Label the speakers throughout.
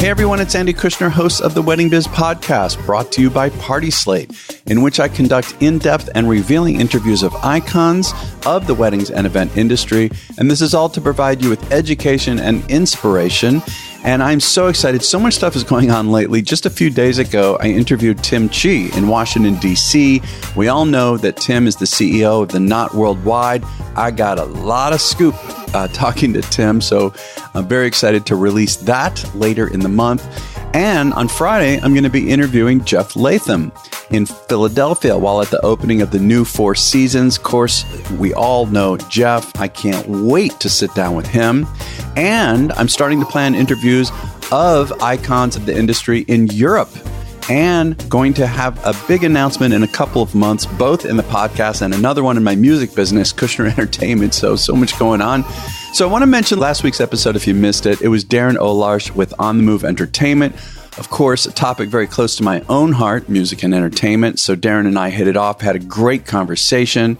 Speaker 1: Hey everyone, it's Andy Kushner, host of the Wedding Biz podcast, brought to you by Party Slate, in which I conduct in-depth and revealing interviews of icons of the weddings and event industry. And this is all to provide you with education and inspiration. And I'm so excited. So much stuff is going on lately. Just a few days ago, I interviewed Tim Chic in Washington, D.C. We all know that Tim is the CEO of the Knot Worldwide. I got a lot of scoop talking to Tim, so I'm very excited to release that later in the month. And on Friday, I'm going to be interviewing Jeff Latham in Philadelphia while at the opening of the new Four Seasons. Of course, we all know Jeff. I can't wait to sit down with him. And I'm starting to plan interviews of icons of the industry in Europe, and going to have a big announcement in a couple of months, both in the podcast and another one in my music business, Kushner Entertainment. So much going on. So I want to mention last week's episode, if you missed it. It was Darren Olarsh with On the Move Entertainment. Of course, a topic very close to my own heart, music and entertainment. So Darren and I hit it off, had a great conversation.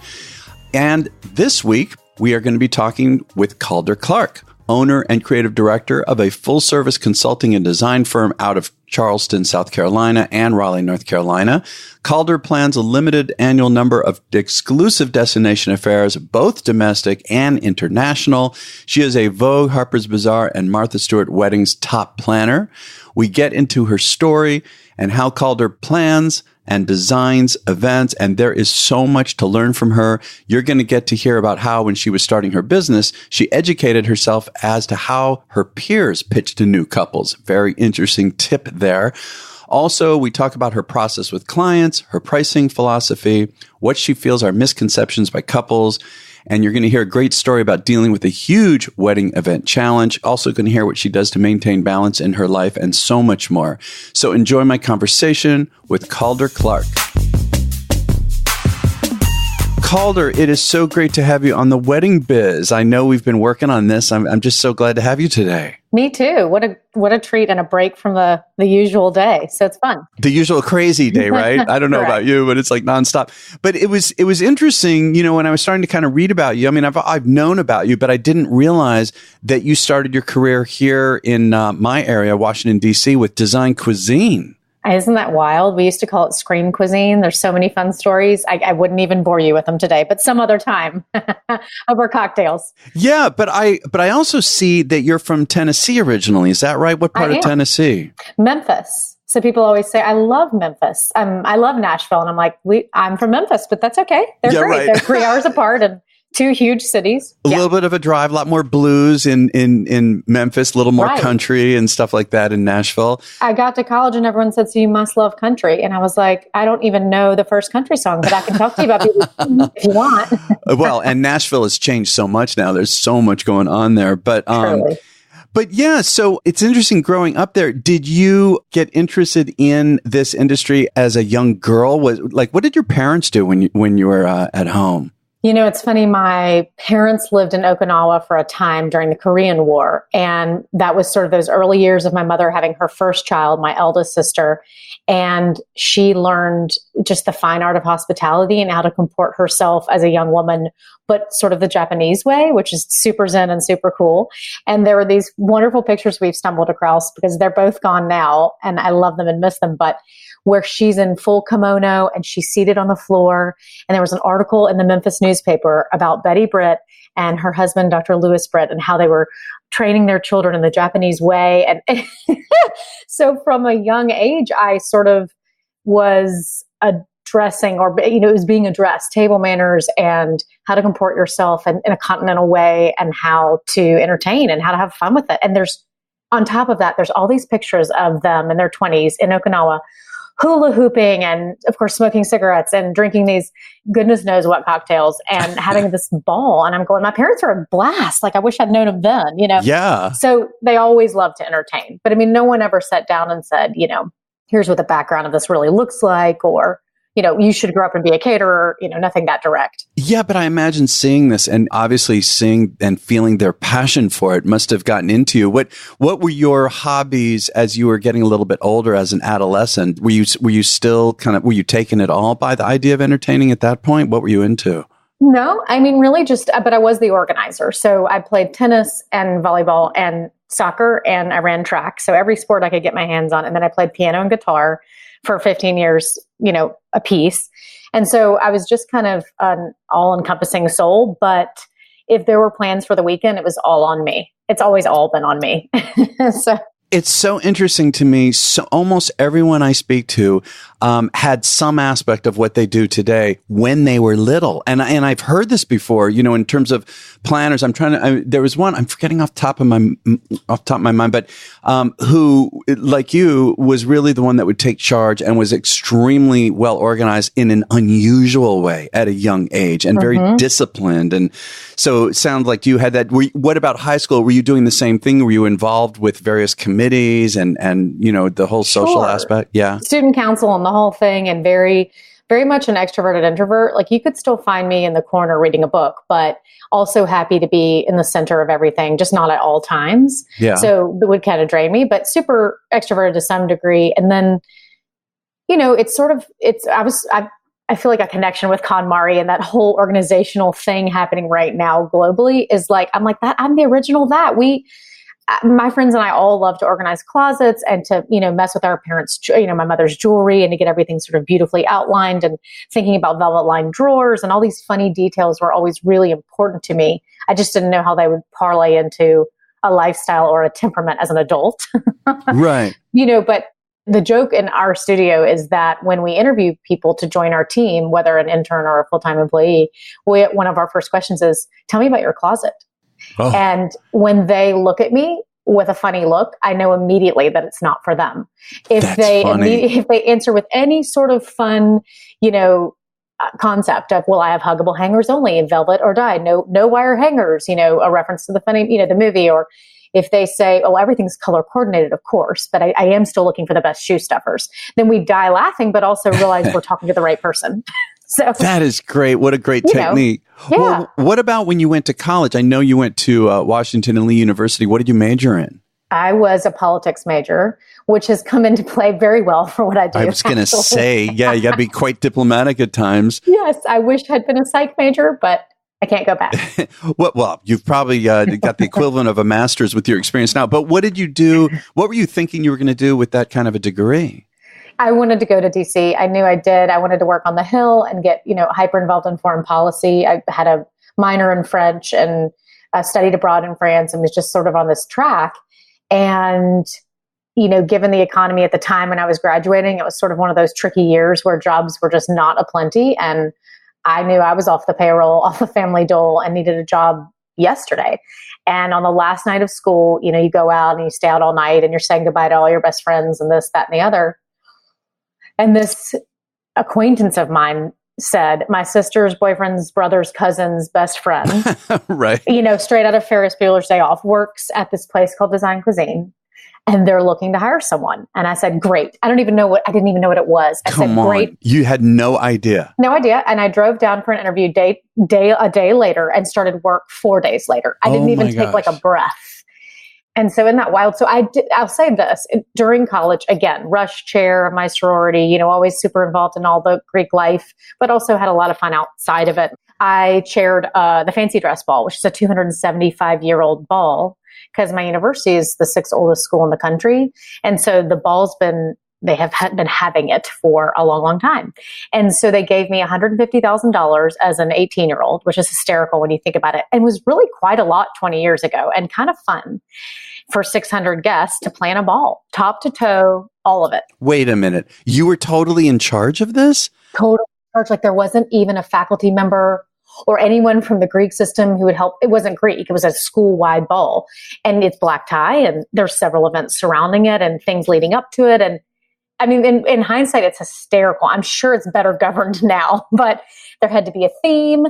Speaker 1: And this week, we are going to be talking with Calder Clark, owner and creative director of a full-service consulting and design firm out of Charleston, South Carolina, and Raleigh, North Carolina. Calder plans a limited annual number of exclusive destination affairs, both domestic and international. She is a Vogue, Harper's Bazaar, and Martha Stewart Weddings top planner. We get into her story and how Calder plans and designs events, and there is so much to learn from her. You're going to get to hear about how, when she was starting her business, she educated herself as to how her peers pitched to new couples. Very interesting tip there. Also, we talk about her process with clients, her pricing philosophy, what she feels are misconceptions by couples. And you're going to hear a great story about dealing with a huge wedding event challenge. Also going to hear what she does to maintain balance in her life, and so much more. So enjoy my conversation with Calder Clark. Calder, it is so great to have you on the Wedding Biz. I know we've been working on this. I'm just so glad to have you today.
Speaker 2: Me too. What a treat and a break from the usual day. So it's fun.
Speaker 1: The usual crazy day, right? I don't know about you, but it's like nonstop. But it was interesting, when I was starting to kind of read about you. I mean, I've known about you, but I didn't realize that you started your career here in my area, Washington, D.C., with Design Cuisine.
Speaker 2: Isn't that wild? We used to call it Scream Cuisine. There's so many fun stories. I wouldn't even bore you with them today, but some other time over cocktails.
Speaker 1: Yeah, but I also see that you're from Tennessee originally. Is that right? What part of Tennessee?
Speaker 2: Memphis. So people always say, I love Memphis. I love Nashville. And I'm like, I'm from Memphis, but that's okay. They're great. Right. They're 3 hours apart and two huge cities.
Speaker 1: A little bit of a drive, a lot more blues in Memphis, a little more country and stuff like that in Nashville.
Speaker 2: I got to college and everyone said, so you must love country. And I was like, I don't even know the first country song, but I can talk to you about it if you want.
Speaker 1: Well, and Nashville has changed so much now. There's so much going on there. But yeah, so it's interesting growing up there. Did you get interested in this industry as a young girl? What did your parents do when you were at home?
Speaker 2: It's funny. My parents lived in Okinawa for a time during the Korean War. And that was sort of those early years of my mother having her first child, my eldest sister. And she learned just the fine art of hospitality and how to comport herself as a young woman, but sort of the Japanese way, which is super zen and super cool. And there were these wonderful pictures we've stumbled across because they're both gone now and I love them and miss them. But where she's in full kimono and she's seated on the floor. And there was an article in the Memphis newspaper about Betty Britt and her husband, Dr. Louis Britt, and how they were training their children in the Japanese way. And so from a young age, I sort of was addressing, or, it was being addressed, table manners and how to comport yourself in a continental way and how to entertain and how to have fun with it. And on top of that, there's all these pictures of them in their 20s in Okinawa, hula hooping and, of course, smoking cigarettes and drinking these goodness knows what cocktails and having this ball. And I'm going, my parents are a blast. Like, I wish I'd known them then,
Speaker 1: Yeah.
Speaker 2: So they always love to entertain. But I mean, no one ever sat down and said, here's what the background of this really looks like, or you should grow up and be a caterer, nothing that direct.
Speaker 1: Yeah, but I imagine seeing this and obviously seeing and feeling their passion for it must have gotten into you. What were your hobbies as you were getting a little bit older as an adolescent? Were you still were you taken at all by the idea of entertaining at that point? What were you into?
Speaker 2: No, I mean, really just, but I was the organizer. So I played tennis and volleyball and soccer and I ran track. So every sport I could get my hands on. And then I played piano and guitar for 15 years, a piece. And so I was just kind of an all-encompassing soul. But if there were plans for the weekend, it was all on me. It's always all been on me. So
Speaker 1: it's so interesting to me. So almost everyone I speak to had some aspect of what they do today when they were little, and I've heard this before. In terms of planners, there was one I'm forgetting off the top of my mind, but who, like you, was really the one that would take charge and was extremely well organized in an unusual way at a young age and very disciplined. And so it sounds like you had that. What about high school? Were you doing the same thing? Were you involved with various committees and the whole social aspect? Yeah.
Speaker 2: Student council and the whole thing, and very, very much an extroverted introvert. Like, you could still find me in the corner reading a book, but also happy to be in the center of everything, just not at all times. Yeah. So it would kind of drain me, but super extroverted to some degree. And then, I feel like a connection with KonMari and that whole organizational thing happening right now globally is like, I'm the original that. My friends and I all love to organize closets and to, mess with our parents', my mother's jewelry and to get everything sort of beautifully outlined, and thinking about velvet lined drawers and all these funny details were always really important to me. I just didn't know how they would parlay into a lifestyle or a temperament as an adult.
Speaker 1: Right.
Speaker 2: But the joke in our studio is that when we interview people to join our team, whether an intern or a full-time employee, one of our first questions is, tell me about your closet. Oh. And when they look at me with a funny look, I know immediately that it's not for them. If they answer with any sort of fun, concept of, well, I have huggable hangers only in velvet or dye, no wire hangers, a reference to the funny, the movie, or if they say, oh, everything's color coordinated, of course, but I am still looking for the best shoe stuffers, then we die laughing, but also realize we're talking to the right person. So
Speaker 1: that is great. What a great technique.
Speaker 2: Yeah.
Speaker 1: Well, what about when you went to college? I know you went to Washington and Lee University. What did you major in?
Speaker 2: I was a politics major, which has come into play very well for what I do.
Speaker 1: I was going to say, you got to be quite diplomatic at times.
Speaker 2: Yes, I wish I'd been a psych major, but I can't go back.
Speaker 1: Well, you've probably got the equivalent of a master's with your experience now. But what did you do? What were you thinking you were going to do with that kind of a degree?
Speaker 2: I wanted to go to DC. I knew I did. I wanted to work on the Hill and get, hyper involved in foreign policy. I had a minor in French and studied abroad in France and was just sort of on this track. And, given the economy at the time when I was graduating, it was sort of one of those tricky years where jobs were just not aplenty. And I knew I was off the payroll, off the family dole, and needed a job yesterday. And on the last night of school, you go out and you stay out all night and you're saying goodbye to all your best friends and this, that, and the other. And this acquaintance of mine said, my sister's boyfriend's brother's cousin's best friend,
Speaker 1: right?
Speaker 2: Straight out of Ferris Bueller's Day Off, works at this place called Design Cuisine, and they're looking to hire someone. And I said, great. I didn't even know what it was. I said, great.
Speaker 1: You had no idea.
Speaker 2: No idea. And I drove down for an interview a day later and started work 4 days later. I didn't even take like a breath. And so in that wild, I'll say this, during college, again, rush chair, my sorority, always super involved in all the Greek life, but also had a lot of fun outside of it. I chaired the Fancy Dress Ball, which is a 275-year-old ball, because my university is the 6th oldest school in the country. And so the ball's they have been having it for a long, long time. And so they gave me $150,000 as an 18-year-old, which is hysterical when you think about it, and was really quite a lot 20 years ago and kind of fun for 600 guests to plan a ball, top to toe, all of it.
Speaker 1: Wait a minute. You were totally in charge of this?
Speaker 2: Totally in charge. Like, there wasn't even a faculty member or anyone from the Greek system who would help. It wasn't Greek. It was a school-wide ball. And it's black tie, and there's several events surrounding it and things leading up to it. And I mean, in hindsight, it's hysterical. I'm sure it's better governed now, but there had to be a theme.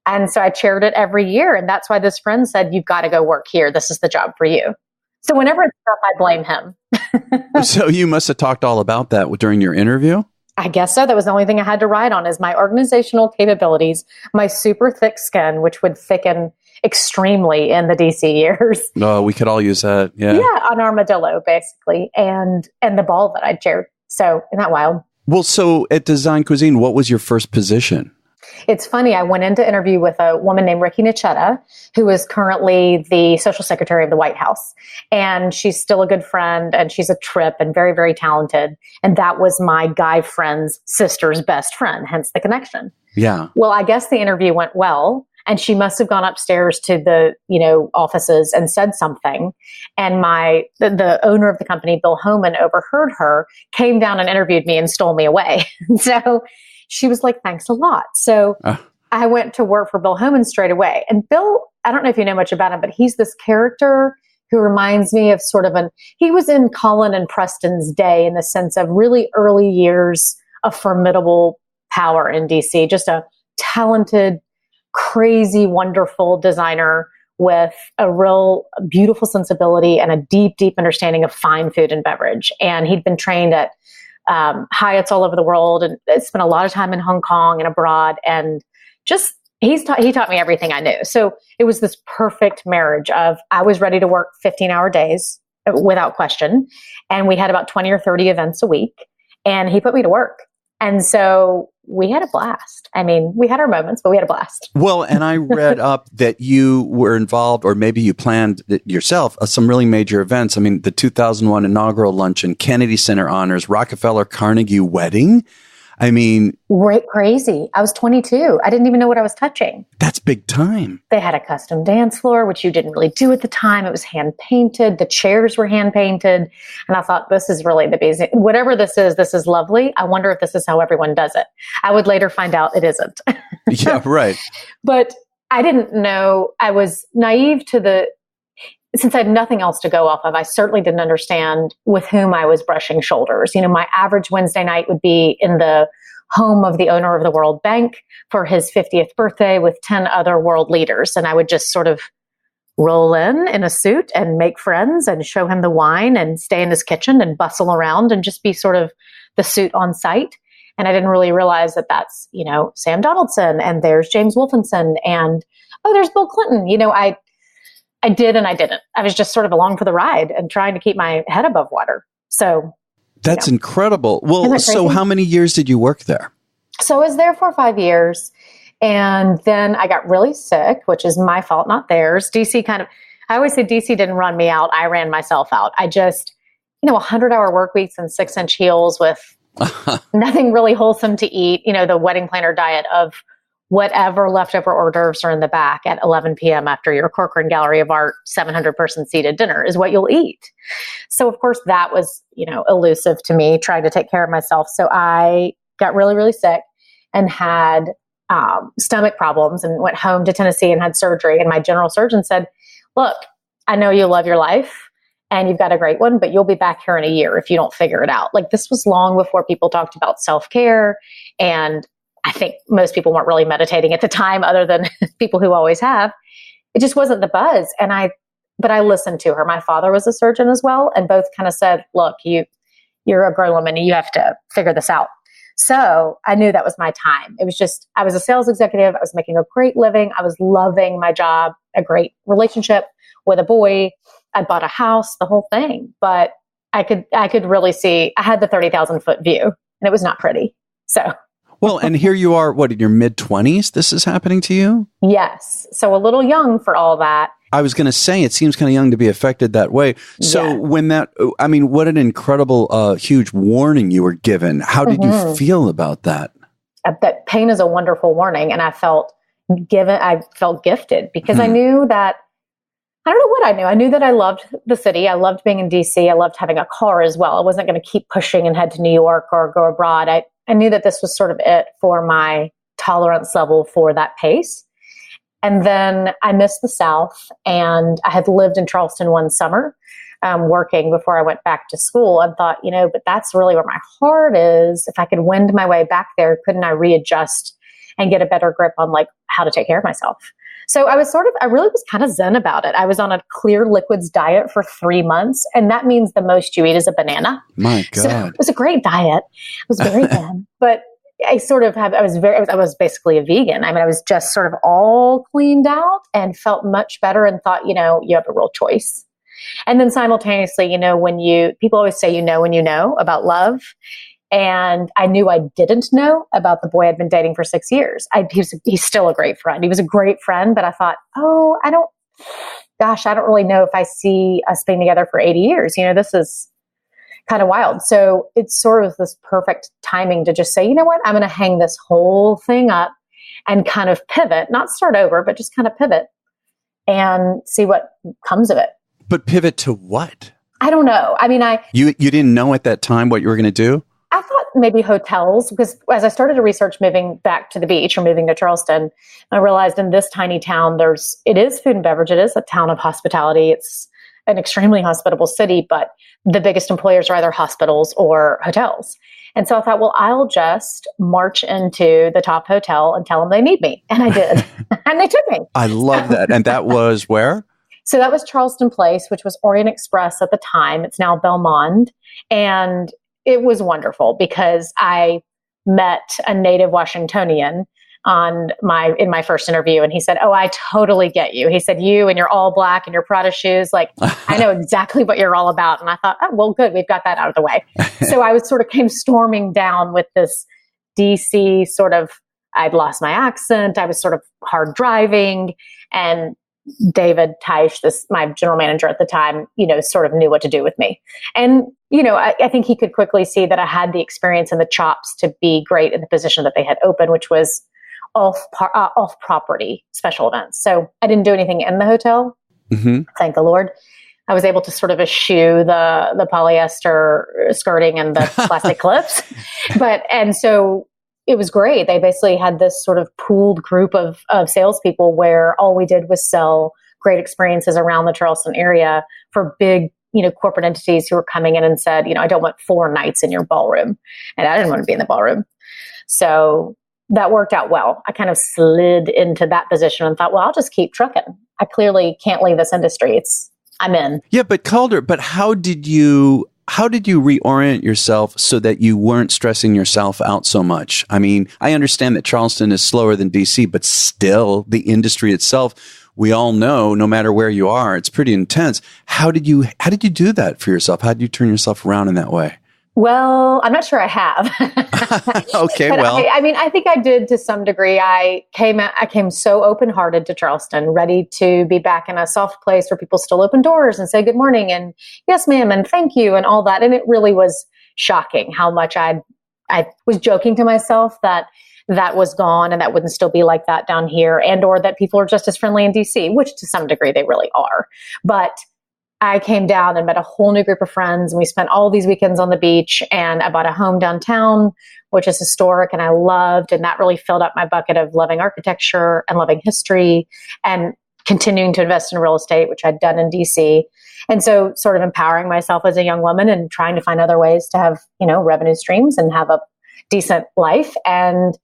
Speaker 2: And so I chaired it every year. And that's why this friend said, you've got to go work here. This is the job for you. So whenever it's tough, I blame him.
Speaker 1: So you must have talked all about that during your interview?
Speaker 2: I guess so. That was the only thing I had to write on, is my organizational capabilities, my super thick skin, which would thicken extremely in the DC years.
Speaker 1: Oh, we could all use that. Yeah.
Speaker 2: Yeah, an armadillo, basically, and the ball that I chaired. So, isn't that wild?
Speaker 1: Well, so at Design Cuisine, what was your first position?
Speaker 2: It's funny. I went in to interview with a woman named Ricky Nichetta, who is currently the social secretary of the White House. And she's still a good friend, and she's a trip and very, very talented. And that was my guy friend's sister's best friend, hence the connection.
Speaker 1: Yeah.
Speaker 2: Well, I guess the interview went well. And she must have gone upstairs to the, offices and said something. And the owner of the company, Bill Homan, overheard her, came down and interviewed me and stole me away. So she was like, thanks a lot. So I went to work for Bill Homan straight away. And Bill, I don't know if you know much about him, but he's this character who reminds me of he was in Colin and Preston's day in the sense of really early years of formidable power in DC, just a talented, crazy, wonderful designer with a real beautiful sensibility and a deep, deep understanding of fine food and beverage. And he'd been trained at Hyatt's all over the world and spent a lot of time in Hong Kong and abroad. And just, he taught me everything I knew. So it was this perfect marriage of I was ready to work 15-hour days without question. And we had about 20 or 30 events a week. And he put me to work. And so we had a blast. I mean, we had our moments, but we had a blast.
Speaker 1: Well, and I read up that you were involved, or maybe you planned yourself, some really major events. I mean, the 2001 inaugural luncheon, Kennedy Center honors, Rockefeller Carnegie wedding. I mean,
Speaker 2: crazy. I was 22. I didn't even know what I was touching.
Speaker 1: That's big time.
Speaker 2: They had a custom dance floor, which you didn't really do at the time. It was hand painted. The chairs were hand painted. And I thought, this is really the basic. Whatever this is lovely. I wonder if this is how everyone does it. I would later find out it isn't.
Speaker 1: Yeah, right.
Speaker 2: But I didn't know. I was naive since I had nothing else to go off of, I certainly didn't understand with whom I was brushing shoulders. My average Wednesday night would be in the home of the owner of the World Bank for his 50th birthday with 10 other world leaders. And I would just sort of roll in a suit and make friends and show him the wine and stay in his kitchen and bustle around and just be sort of the suit on site. And I didn't really realize that that's, Sam Donaldson, and there's James Wolfenson, and, there's Bill Clinton. I did and I didn't. I was just sort of along for the ride and trying to keep my head above water. So
Speaker 1: that's incredible. Well, so how many years did you work there?
Speaker 2: So I was there for 5 years. And then I got really sick, which is my fault, not theirs. I always say DC didn't run me out. I ran myself out. I just, 100-hour work weeks and 6-inch heels with nothing really wholesome to eat. The wedding planner diet of whatever leftover hors d'oeuvres are in the back at 11 p.m. after your Corcoran Gallery of Art 700-person seated dinner is what you'll eat. So, of course, that was, elusive to me, trying to take care of myself. So I got really, really sick and had stomach problems and went home to Tennessee and had surgery. And my general surgeon said, look, I know you love your life and you've got a great one, but you'll be back here in a year if you don't figure it out. Like, this was long before people talked about self-care, and I think most people weren't really meditating at the time, other than people who always have. It just wasn't the buzz. But I listened to her. My father was a surgeon as well, and both kind of said, look, you're a grown woman and you have to figure this out. So I knew that was my time. It was just, I was a sales executive. I was making a great living. I was loving my job, a great relationship with a boy. I bought a house, the whole thing. But I could really see, I had the 30,000 foot view, and it was not pretty. So.
Speaker 1: Well, and here you are, in your mid-20s, this is happening to you?
Speaker 2: Yes. So a little young for all that.
Speaker 1: I was going to say, it seems kind of young to be affected that way. So what an incredible, huge warning you were given. How did you feel about that?
Speaker 2: That pain is a wonderful warning. And I felt gifted because I knew that, I don't know what I knew. I knew that I loved the city. I loved being in DC. I loved having a car as well. I wasn't going to keep pushing and head to New York or go abroad. I knew that this was sort of it for my tolerance level for that pace. And then I missed the South, and I had lived in Charleston one summer working before I went back to school, and thought, but that's really where my heart is. If I could wend my way back there, couldn't I readjust and get a better grip on how to take care of myself? So I really was kind of zen about it. I was on a clear liquids diet for 3 months, and that means the most you eat is a banana.
Speaker 1: My God.
Speaker 2: So it was a great diet. It was very thin, but I was basically a vegan. I mean, I was just sort of all cleaned out and felt much better and thought, you have a real choice. And then simultaneously, when people always say, when you know about love, And I knew I didn't know about the boy I'd been dating for 6 years. He's still a great friend. He was a great friend, but I thought, I don't really know if I see us being together for 80 years. This is kind of wild. So it's sort of this perfect timing to just say, you know what, I'm going to hang this whole thing up and kind of pivot, not start over, but just kind of pivot and see what comes of it.
Speaker 1: But pivot to what?
Speaker 2: I don't know. I mean,
Speaker 1: You didn't know at that time what you were going to do?
Speaker 2: I thought maybe hotels, because as I started to research moving back to the beach or moving to Charleston, I realized in this tiny town, it is food and beverage. It is a town of hospitality. It's an extremely hospitable city, but the biggest employers are either hospitals or hotels. And so I thought, well, I'll just march into the top hotel and tell them they need me. And I did. And they took me.
Speaker 1: I love that. And that was where?
Speaker 2: So that was Charleston Place, which was Orient Express at the time. It's now Belmond. And it was wonderful because I met a native Washingtonian in my first interview. And he said, "Oh, I totally get you." He said, "You and your all black and your Prada shoes, like I know exactly what you're all about." And I thought, oh, well, good. We've got that out of the way. So I came storming down with this DC I'd lost my accent. I was sort of hard driving, and David Teich, my general manager at the time, sort of knew what to do with me. And, I think he could quickly see that I had the experience and the chops to be great in the position that they had open, which was off-property special events. So I didn't do anything in the hotel. Mm-hmm. Thank the Lord. I was able to sort of eschew the polyester skirting and the plastic clips. And so it was great. They basically had this sort of pooled group of salespeople where all we did was sell great experiences around the Charleston area for big, corporate entities who were coming in and said, I don't want 4 nights in your ballroom. And I didn't want to be in the ballroom. So that worked out well. I kind of slid into that position and thought, well, I'll just keep trucking. I clearly can't leave this industry. I'm in.
Speaker 1: Yeah, but Calder, how did you reorient yourself so that you weren't stressing yourself out so much? I mean, I understand that Charleston is slower than DC, but still the industry itself, we all know, no matter where you are, it's pretty intense. How did you do that for yourself? How did you turn yourself around in that way?
Speaker 2: Well, I'm not sure I have.
Speaker 1: Okay,
Speaker 2: but
Speaker 1: well.
Speaker 2: I think I did to some degree. I came so open-hearted to Charleston, ready to be back in a soft place where people still open doors and say good morning and yes, ma'am, and thank you and all that. And it really was shocking how much I was joking to myself that was gone and that wouldn't still be like that down here, and or that people are just as friendly in DC, which to some degree they really are. But I came down and met a whole new group of friends, and we spent all these weekends on the beach, and I bought a home downtown, which is historic and I loved. And that really filled up my bucket of loving architecture and loving history and continuing to invest in real estate, which I'd done in DC. And so sort of empowering myself as a young woman and trying to find other ways to have, revenue streams and have a decent life. And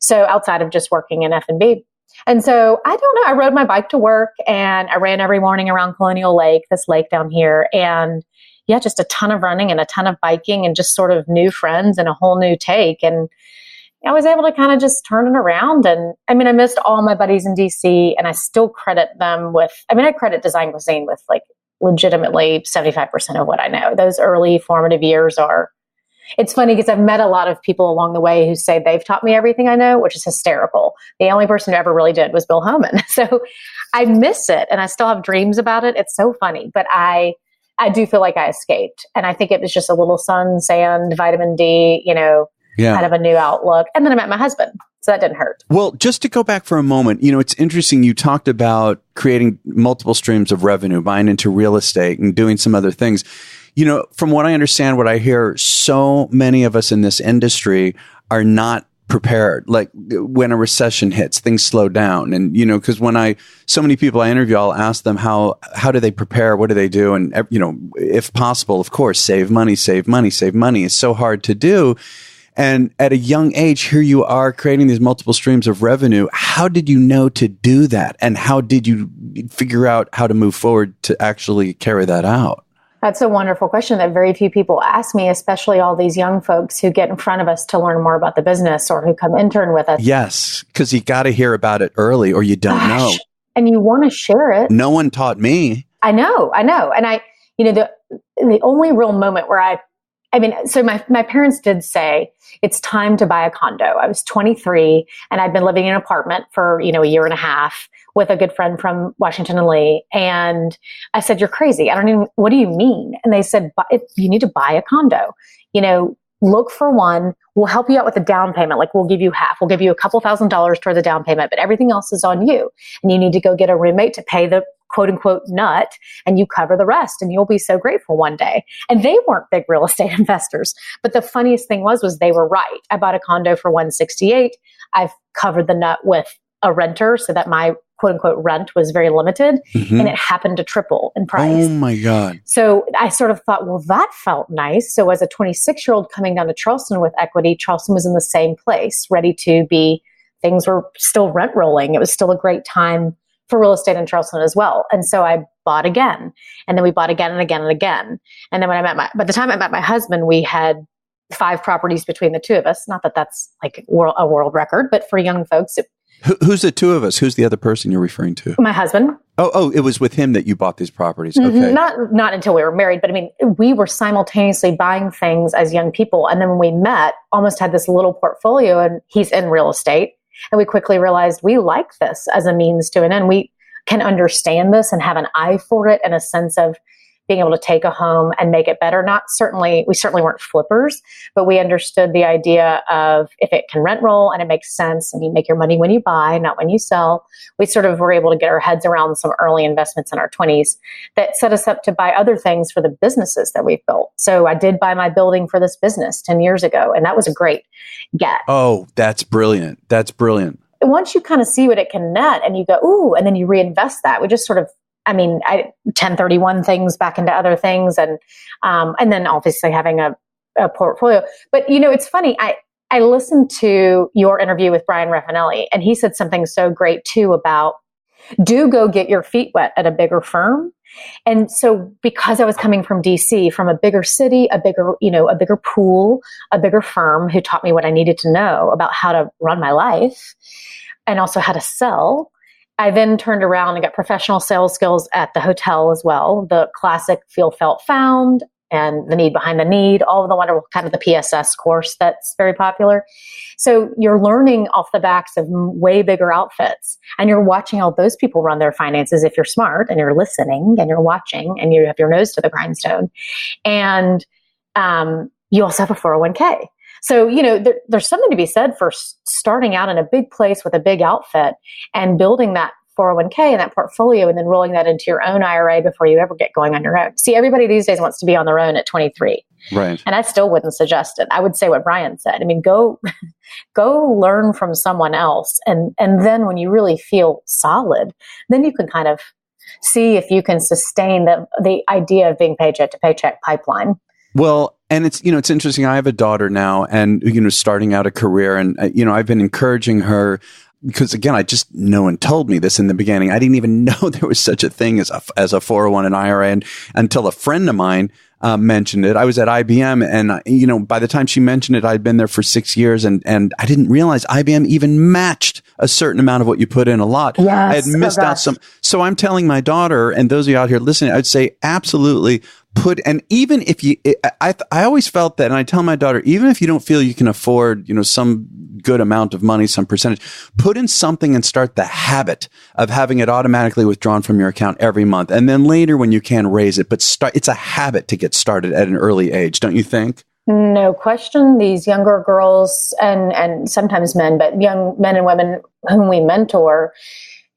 Speaker 2: so outside of just working in F&B. And so I don't know, I rode my bike to work and I ran every morning around Colonial Lake, this lake down here. And yeah, just a ton of running and a ton of biking and just sort of new friends and a whole new take. And I was able to kind of just turn it around. And I mean, I missed all my buddies in DC, and I still credit them I credit Design Cuisine with legitimately 75% of what I know. Those early formative years it's funny because I've met a lot of people along the way who say they've taught me everything I know, which is hysterical. The only person who ever really did was Bill Homan. So I miss it and I still have dreams about it. It's so funny, but I do feel like I escaped. And I think it was just a little sun, sand, vitamin D, kind of a new outlook. And then I met my husband. So that didn't hurt.
Speaker 1: Well, just to go back for a moment, it's interesting. You talked about creating multiple streams of revenue, buying into real estate and doing some other things. From what I understand, what I hear, so many of us in this industry are not prepared. Like when a recession hits, things slow down. And, because so many people I interview, I'll ask them how do they prepare? What do they do? And, if possible, of course, save money. It's so hard to do. And at a young age, here you are creating these multiple streams of revenue. How did you know to do that? And how did you figure out how to move forward to actually carry that out?
Speaker 2: That's a wonderful question that very few people ask me, especially all these young folks who get in front of us to learn more about the business or who come intern with us.
Speaker 1: Yes, because you got to hear about it early or you don't know.
Speaker 2: And you want to share it.
Speaker 1: No one taught me.
Speaker 2: I know. And the only real moment where I I mean, so my parents did say, it's time to buy a condo. I was 23 and I'd been living in an apartment for, a year and a half with a good friend from Washington and Lee. And I said, you're crazy. What do you mean? And they said, you need to buy a condo, look for one. We'll help you out with the down payment. Like, we'll give you half. We'll give you a couple $1,000s toward the down payment, but everything else is on you. And you need to go get a roommate to pay the quote unquote nut, and you cover the rest, and you'll be so grateful one day. And they weren't big real estate investors. But the funniest thing was they were right. I bought a condo for $168. I've covered the nut with a renter so that my quote unquote rent was very limited, and it happened to triple in price.
Speaker 1: Oh my God.
Speaker 2: So I sort of thought, well, that felt nice. So as a 26-year-old coming down to Charleston with equity, Charleston was in the same place, ready to be, things were still rent rolling. It was still a great time for real estate in Charleston as well. And so I bought again, and then we bought again and again and again. And then by the time I met my husband, we had 5 properties between the two of us. Not that that's like a world record, but for young folks,
Speaker 1: Who's the two of us? Who's the other person you're referring to?
Speaker 2: My husband.
Speaker 1: Oh, it was with him that you bought these properties. Okay.
Speaker 2: Not until we were married, but I mean, we were simultaneously buying things as young people. And then when we met, almost had this little portfolio, and he's in real estate. And we quickly realized we like this as a means to an end. We can understand this and have an eye for it and a sense of being able to take a home and make it better. We certainly weren't flippers, but we understood the idea of if it can rent roll and it makes sense and you make your money when you buy, not when you sell. We sort of were able to get our heads around some early investments in our 20s that set us up to buy other things for the businesses that we've built. So I did buy my building for this business 10 years ago, and that was a great get.
Speaker 1: Oh, that's brilliant. That's brilliant.
Speaker 2: Once you kind of see what it can net and you go, ooh, and then you reinvest that, we just sort of, I 1031 things back into other things, and then obviously having a portfolio. But it's funny. I listened to your interview with Brian Raffanelli, and he said something so great too about do go get your feet wet at a bigger firm. And so because I was coming from DC, from a bigger city, a bigger pool, a bigger firm who taught me what I needed to know about how to run my life and also how to sell, I then turned around and got professional sales skills at the hotel as well. The classic feel, felt, found, and the need behind the need, all of the wonderful kind of the PSS course that's very popular. So you're learning off the backs of way bigger outfits, and you're watching all those people run their finances if you're smart and you're listening and you're watching and you have your nose to the grindstone. And you also have a 401k. So, there's something to be said for starting out in a big place with a big outfit and building that 401k and that portfolio and then rolling that into your own IRA before you ever get going on your own. See, everybody these days wants to be on their own at 23.
Speaker 1: Right.
Speaker 2: And I still wouldn't suggest it. I would say what Brian said. I mean, go learn from someone else. And then when you really feel solid, then you can kind of see if you can sustain the idea of being paycheck to paycheck pipeline.
Speaker 1: Well, and it's interesting. I have a daughter now and, starting out a career, and, I've been encouraging her because, again, I just, no one told me this in the beginning. I didn't even know there was such a thing as a 401 and IRA, and until a friend of mine mentioned it. I was at IBM, and, by the time she mentioned it, I'd been there for 6 years, and I didn't realize IBM even matched a certain amount of what you put in a lot.
Speaker 2: Yes.
Speaker 1: I had missed out some. So I'm telling my daughter, and those of you out here listening, I'd say absolutely and even if you, I always felt that, and I tell my daughter, even if you don't feel you can afford, some good amount of money, some percentage, put in something and start the habit of having it automatically withdrawn from your account every month. And then later when you can raise it, but it's a habit to get started at an early age. Don't you think?
Speaker 2: No question. These younger girls and sometimes men, but young men and women whom we mentor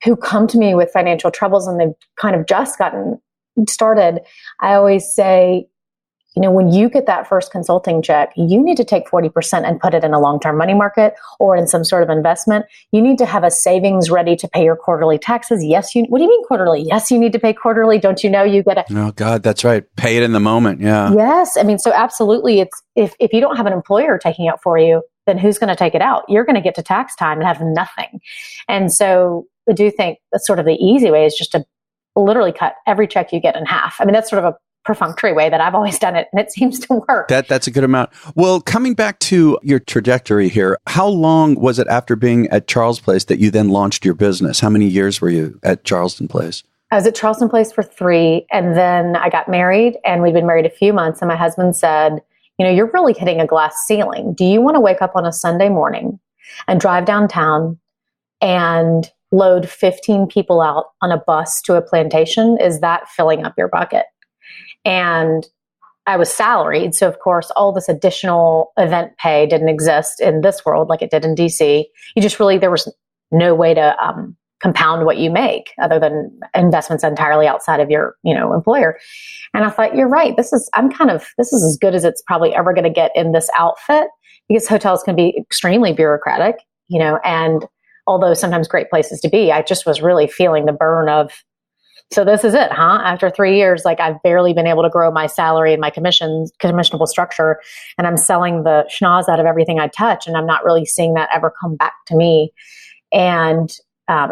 Speaker 2: who come to me with financial troubles and they've kind of just gotten started, I always say, when you get that first consulting check, you need to take 40% and put it in a long-term money market or in some sort of investment. You need to have a savings ready to pay your quarterly taxes. Yes, what do you mean quarterly? Yes, you need to pay quarterly. Don't you know you get
Speaker 1: Oh God, that's right. Pay it in the moment. Yeah.
Speaker 2: Yes. I mean, so absolutely. It's if you don't have an employer taking it for you, then who's going to take it out? You're going to get to tax time and have nothing. And so I do think that's sort of the easy way is just to literally cut every check you get in half. I mean, that's sort of a perfunctory way that I've always done it, and it seems to work.
Speaker 1: That's a good amount. Well, coming back to your trajectory here, how long was it after being at Charles Place that you then launched your business? How many years were you at Charleston Place?
Speaker 2: I was at Charleston Place for 3, and then I got married, and we'd been married a few months, and my husband said, you're really hitting a glass ceiling. Do you want to wake up on a Sunday morning and drive downtown and load 15 people out on a bus to a plantation? Is that filling up your bucket? And I was salaried. So of course, all this additional event pay didn't exist in this world like it did in DC. There was no way to compound what you make other than investments entirely outside of your, employer. And I thought, you're right. This is as good as it's probably ever going to get in this outfit, because hotels can be extremely bureaucratic, and although sometimes great places to be, I just was really feeling the burn of, so this is it, huh? After 3 years, I've barely been able to grow my salary and my commissionable structure, and I'm selling the schnoz out of everything I touch, and I'm not really seeing that ever come back to me. And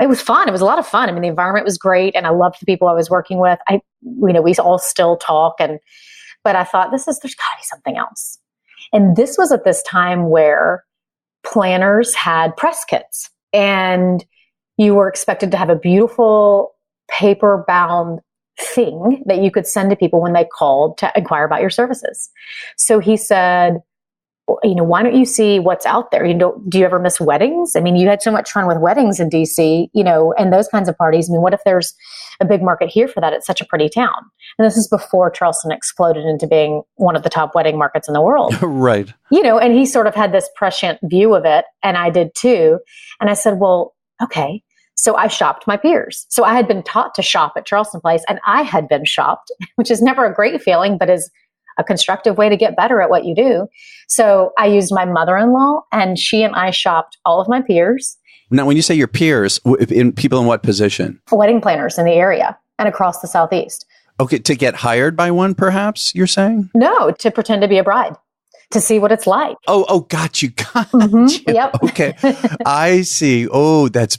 Speaker 2: it was fun. It was a lot of fun. I mean, the environment was great, and I loved the people I was working with. We all still talk, but I thought there's got to be something else. And this was at this time where planners had press kits, and you were expected to have a beautiful paper-bound thing that you could send to people when they called to inquire about your services. So he said, why don't you see what's out there? Do you ever miss weddings? I mean, you had so much fun with weddings in DC, and those kinds of parties. I mean, what if there's a big market here for that? It's such a pretty town. And this is before Charleston exploded into being one of the top wedding markets in the world.
Speaker 1: Right.
Speaker 2: And he sort of had this prescient view of it, and I did too. And I said, well, okay. So I shopped my peers. So I had been taught to shop at Charleston Place, and I had been shopped, which is never a great feeling, but is a constructive way to get better at what you do. So I used my mother-in-law, and she and I shopped all of my peers.
Speaker 1: Now, when you say your peers, people in what position?
Speaker 2: Wedding planners in the area and across the Southeast.
Speaker 1: Okay, to get hired by one, perhaps, you're saying?
Speaker 2: No, to pretend to be a bride, to see what it's like.
Speaker 1: Oh, got you.
Speaker 2: Mm-hmm. Yep.
Speaker 1: Okay. I see. Oh, that's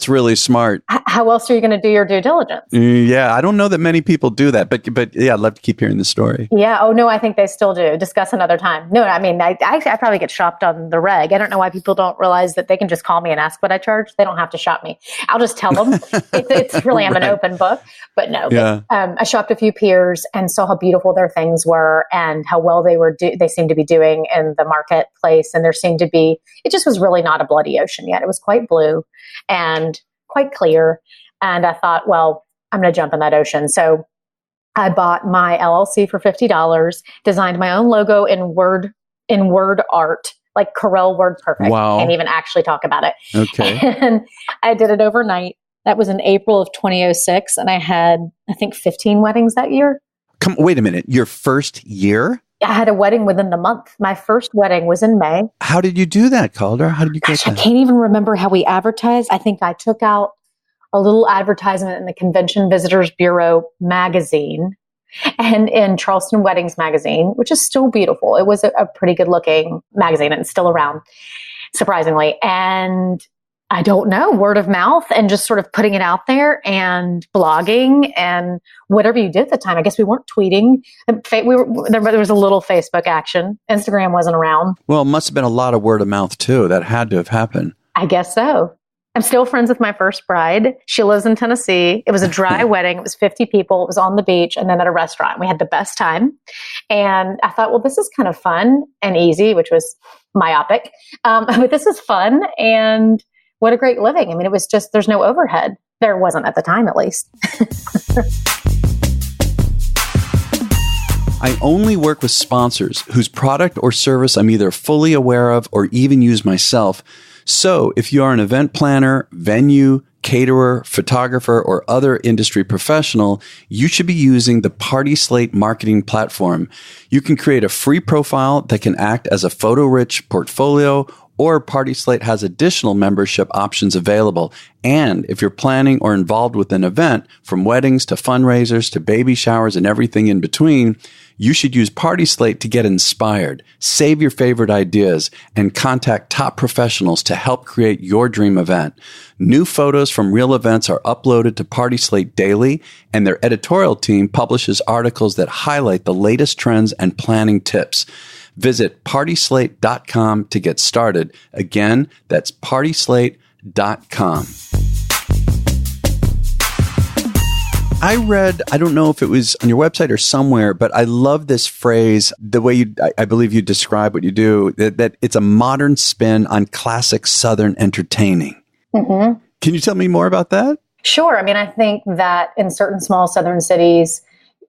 Speaker 1: really smart.
Speaker 2: How else are you going to do your due diligence?
Speaker 1: Yeah, I don't know that many people do that, but yeah, I'd love to keep hearing the story.
Speaker 2: Yeah. Oh, no, I think they still do. Discuss another time. No, I mean, I probably get shopped on the reg. I don't know why people don't realize that they can just call me and ask what I charge. They don't have to shop me. I'll just tell them. It's really, I'm an open book. But no,
Speaker 1: yeah.
Speaker 2: I shopped a few peers and saw how beautiful their things were and how well they seemed to be doing in the marketplace. And there seemed to be, it just was really not a bloody ocean yet. It was quite blue and quite clear. And I thought, well, I'm going to jump in that ocean. So I bought my LLC for $50, designed my own logo in Word art, like Corel WordPerfect.
Speaker 1: Wow.
Speaker 2: Can't even actually talk about it.
Speaker 1: Okay.
Speaker 2: And I did it overnight. That was in April of 2006. And I had, I think, 15 weddings that year.
Speaker 1: Wait a minute. Your first year?
Speaker 2: I had a wedding within the month. My first wedding was in May.
Speaker 1: How did you do that, Calder? How did you get that?
Speaker 2: I can't even remember how we advertised. I think I took out a little advertisement in the Convention Visitors Bureau magazine and in Charleston Weddings magazine, which is still beautiful. It was a pretty good looking magazine and it's still around, surprisingly. And I don't know, word of mouth and just sort of putting it out there and blogging and whatever you did at the time. I guess we weren't tweeting. There was a little Facebook action. Instagram wasn't around.
Speaker 1: Well, it must have been a lot of word of mouth too. That had to have happened.
Speaker 2: I guess so. I'm still friends with my first bride. She lives in Tennessee. It was a dry wedding. It was 50 people. It was on the beach and then at a restaurant. We had the best time. And I thought, well, this is kind of fun and easy, which was myopic. But this is fun. And what a great living. I mean, it was just, there's no overhead. There wasn't at the time, at least.
Speaker 1: I only work with sponsors whose product or service I'm either fully aware of or even use myself. So if you are an event planner, venue, caterer, photographer, or other industry professional, you should be using the Party Slate marketing platform. You can create a free profile that can act as a photo-rich portfolio, or Party Slate has additional membership options available. And if you're planning or involved with an event, from weddings to fundraisers to baby showers and everything in between, you should use Party Slate to get inspired, save your favorite ideas, and contact top professionals to help create your dream event. New photos from real events are uploaded to Party Slate daily, and their editorial team publishes articles that highlight the latest trends and planning tips. Visit partyslate.com to get started. Again, that's partyslate.com. I read, I don't know if it was on your website or somewhere, but I love this phrase, the way I believe you describe what you do, that it's a modern spin on classic Southern entertaining. Mm-hmm. Can you tell me more about that?
Speaker 2: Sure. I mean, I think that in certain small Southern cities,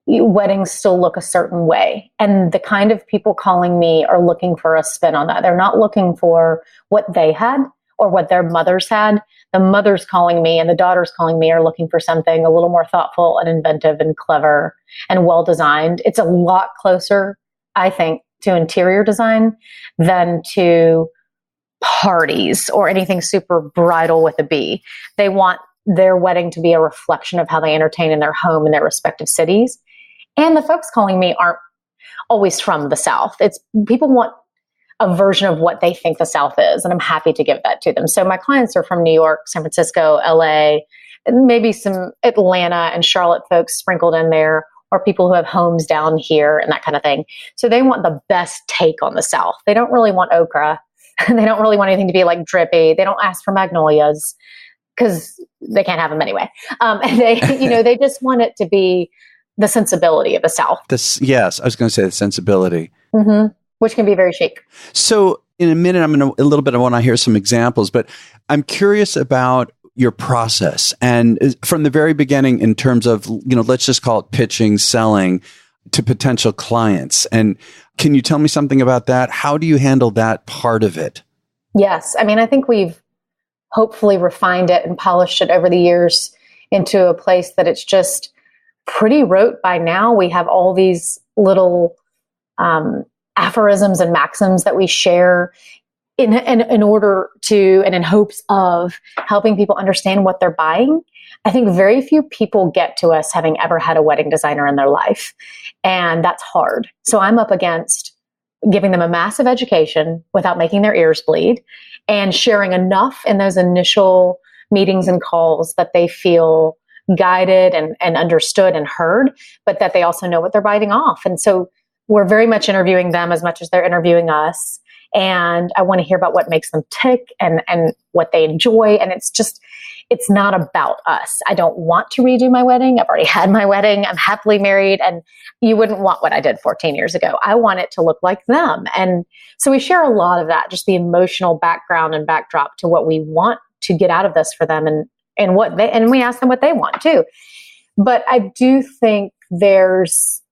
Speaker 2: weddings still look a certain way. And the kind of people calling me are looking for a spin on that. They're not looking for what they had or what their mothers had. The mothers calling me and the daughters calling me are looking for something a little more thoughtful and inventive and clever and well designed. It's a lot closer, I think, to interior design than to parties or anything super bridal with a B. They want their wedding to be a reflection of how they entertain in their home in their respective cities. And the folks calling me aren't always from the South. It's people want a version of what they think the South is, and I'm happy to give that to them. So my clients are from New York, San Francisco, LA, and maybe some Atlanta and Charlotte folks sprinkled in there, or people who have homes down here and that kind of thing. So they want the best take on the South. They don't really want okra. They don't really want anything to be like drippy. They don't ask for magnolias because they can't have them anyway. And they just want it to be the sensibility of the South.
Speaker 1: Yes, I was going to say the sensibility.
Speaker 2: Mm-hmm. Which can be very chic. So
Speaker 1: in a minute, a little bit, I want to hear some examples, but I'm curious about your process. And from the very beginning, in terms of, let's just call it pitching, selling to potential clients. And can you tell me something about that? How do you handle that part of it?
Speaker 2: Yes. I mean, I think we've hopefully refined it and polished it over the years into a place that it's just pretty rote by now. We have all these little aphorisms and maxims that we share in order to, and in hopes of helping people understand what they're buying. I think very few people get to us having ever had a wedding designer in their life. And that's hard. So I'm up against giving them a massive education without making their ears bleed and sharing enough in those initial meetings and calls that they feel guided and understood and heard, but that they also know what they're biting off. And so we're very much interviewing them as much as they're interviewing us. And I want to hear about what makes them tick and what they enjoy. And it's not about us. I don't want to redo my wedding. I've already had my wedding. I'm happily married. And you wouldn't want what I did 14 years ago. I want it to look like them. And so we share a lot of that, just the emotional background and backdrop to what we want to get out of this for them and we ask them what they want too. But I do think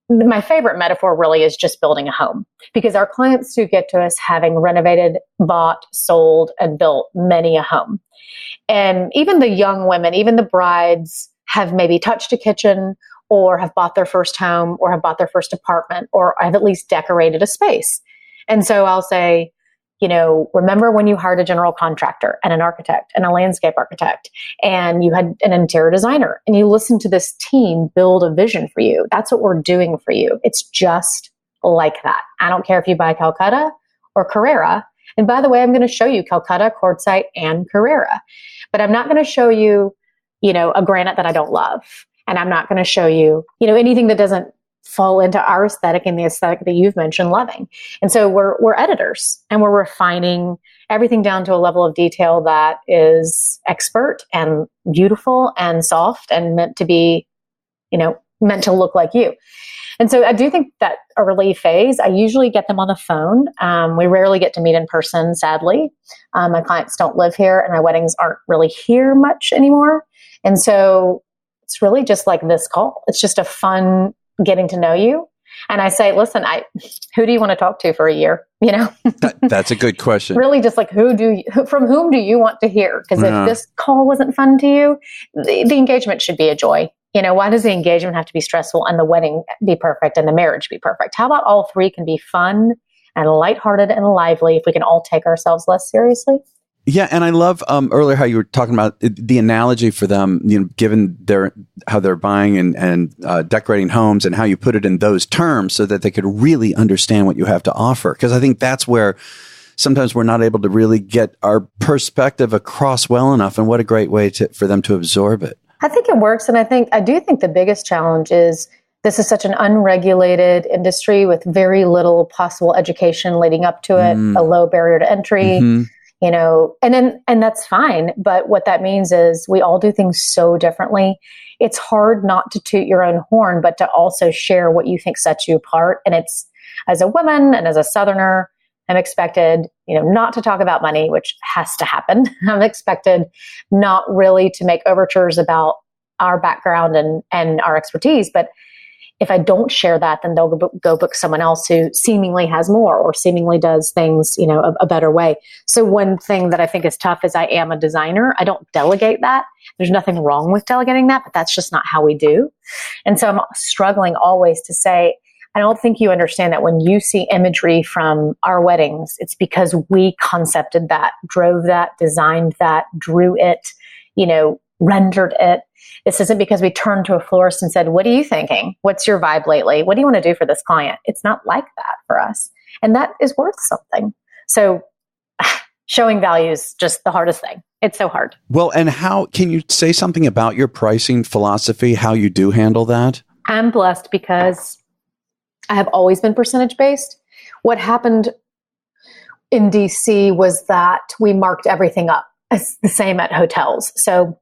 Speaker 2: my favorite metaphor really is just building a home, because our clients do get to us having renovated, bought, sold, and built many a home. And even the young women, even the brides, have maybe touched a kitchen or have bought their first home or have bought their first apartment or have at least decorated a space. And so I'll say, remember when you hired a general contractor and an architect and a landscape architect and you had an interior designer and you listened to this team build a vision for you? That's what we're doing for you. It's just like that. I don't care if you buy Calcutta or Carrara. And by the way, I'm going to show you Calcutta, Quartzite, and Carrara. But I'm not going to show you, a granite that I don't love. And I'm not going to show you, anything that doesn't fall into our aesthetic and the aesthetic that you've mentioned loving. And so we're editors and we're refining everything down to a level of detail that is expert and beautiful and soft and meant to be, meant to look like you. And so I do think that early phase, I usually get them on the phone. We rarely get to meet in person, sadly. My clients don't live here and my weddings aren't really here much anymore. And so it's really just like this call. It's just a fun getting to know you. And I say, listen, who do you want to talk to for a year?
Speaker 1: That's a good question.
Speaker 2: Really just like, from whom do you want to hear? Because if this call wasn't fun to you, the engagement should be a joy. Why does the engagement have to be stressful and the wedding be perfect and the marriage be perfect? How about all three can be fun and lighthearted and lively if we can all take ourselves less seriously?
Speaker 1: Yeah, and I love earlier how you were talking about the analogy for them, given how they're buying and decorating homes, and how you put it in those terms so that they could really understand what you have to offer. Because I think that's where sometimes we're not able to really get our perspective across well enough, and what a great way for them to absorb it.
Speaker 2: I think it works, and I do think the biggest challenge is this is such an unregulated industry with very little possible education leading up to it, a low barrier to entry. Mm-hmm. and that's fine. But what that means is we all do things so differently. It's hard not to toot your own horn, but to also share what you think sets you apart. And it's, as a woman and as a Southerner, I'm expected, not to talk about money, which has to happen. I'm expected not really to make overtures about our background and our expertise. But if I don't share that, then they'll go book someone else who seemingly has more or seemingly does things, a better way. So one thing that I think is tough is I am a designer. I don't delegate that. There's nothing wrong with delegating that, but that's just not how we do. And so I'm struggling always to say, I don't think you understand that when you see imagery from our weddings, it's because we concepted that, drove that, designed that, drew it, rendered it. This isn't because we turned to a florist and said, what are you thinking? What's your vibe lately? What do you want to do for this client? It's not like that for us. And that is worth something. So showing value is just the hardest thing. It's so hard.
Speaker 1: Well, and how can you say something about your pricing philosophy, how you do handle that?
Speaker 2: I'm blessed because I have always been percentage based. What happened in DC was that we marked everything up as the same at hotels. So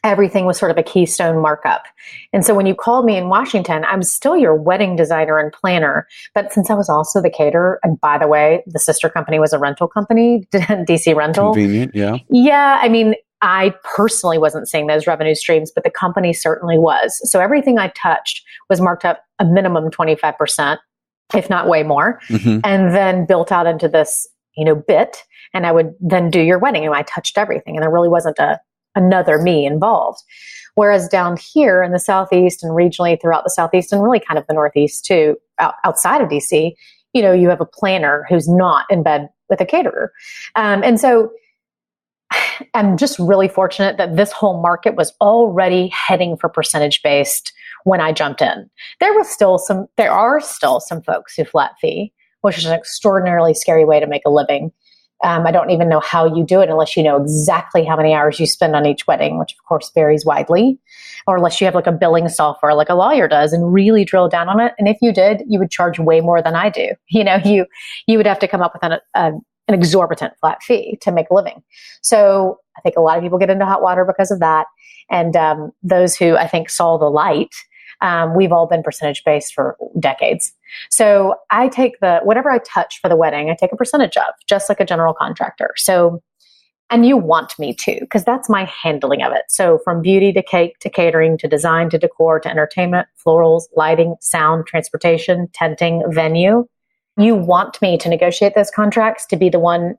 Speaker 2: everything was sort of a keystone markup. And so when you called me in Washington, I'm still your wedding designer and planner. But since I was also the caterer, and by the way, the sister company was a rental company, DC Rental.
Speaker 1: Convenient, yeah.
Speaker 2: Yeah, I personally wasn't seeing those revenue streams, but the company certainly was. So everything I touched was marked up a minimum 25%, if not way more, and then built out into this, bit. And I would then do your wedding, and I touched everything, and there really wasn't another me involved. Whereas down here in the Southeast and regionally throughout the Southeast and really kind of the Northeast too, outside of DC, you have a planner who's not in bed with a caterer. And so I'm just really fortunate that this whole market was already heading for percentage based when I jumped in. There are still some folks who flat fee, which is an extraordinarily scary way to make a living. I don't even know how you do it unless you know exactly how many hours you spend on each wedding, which of course varies widely, or unless you have like a billing software like a lawyer does and really drill down on it. And if you did, you would charge way more than I do. You would have to come up with an exorbitant flat fee to make a living. So I think a lot of people get into hot water because of that. And those who I think saw the light, we've all been percentage based for decades. So I take whatever I touch for the wedding, I take a percentage of, just like a general contractor. So, and you want me to, because that's my handling of it. So from beauty to cake to catering to design to decor to entertainment, florals, lighting, sound, transportation, tenting, venue, you want me to negotiate those contracts, to be the one,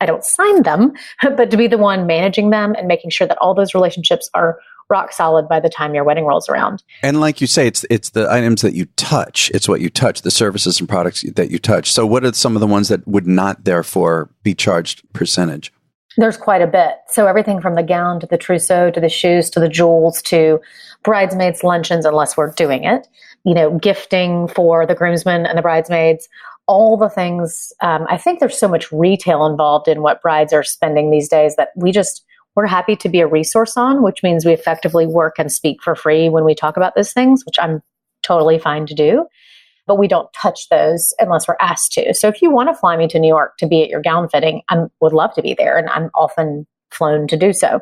Speaker 2: I don't sign them, but to be the one managing them and making sure that all those relationships are rock solid by the time your wedding rolls around.
Speaker 1: And like you say, it's the items that you touch. It's what you touch, the services and products that you touch. So what are some of the ones that would not therefore be charged percentage?
Speaker 2: There's quite a bit. So everything from the gown to the trousseau to the shoes to the jewels to bridesmaids' luncheons, unless we're doing it, gifting for the groomsmen and the bridesmaids, all the things. I think there's so much retail involved in what brides are spending these days that we're happy to be a resource on, which means we effectively work and speak for free when we talk about those things, which I'm totally fine to do. But we don't touch those unless we're asked to. So if you want to fly me to New York to be at your gown fitting, I would love to be there, and I'm often flown to do so.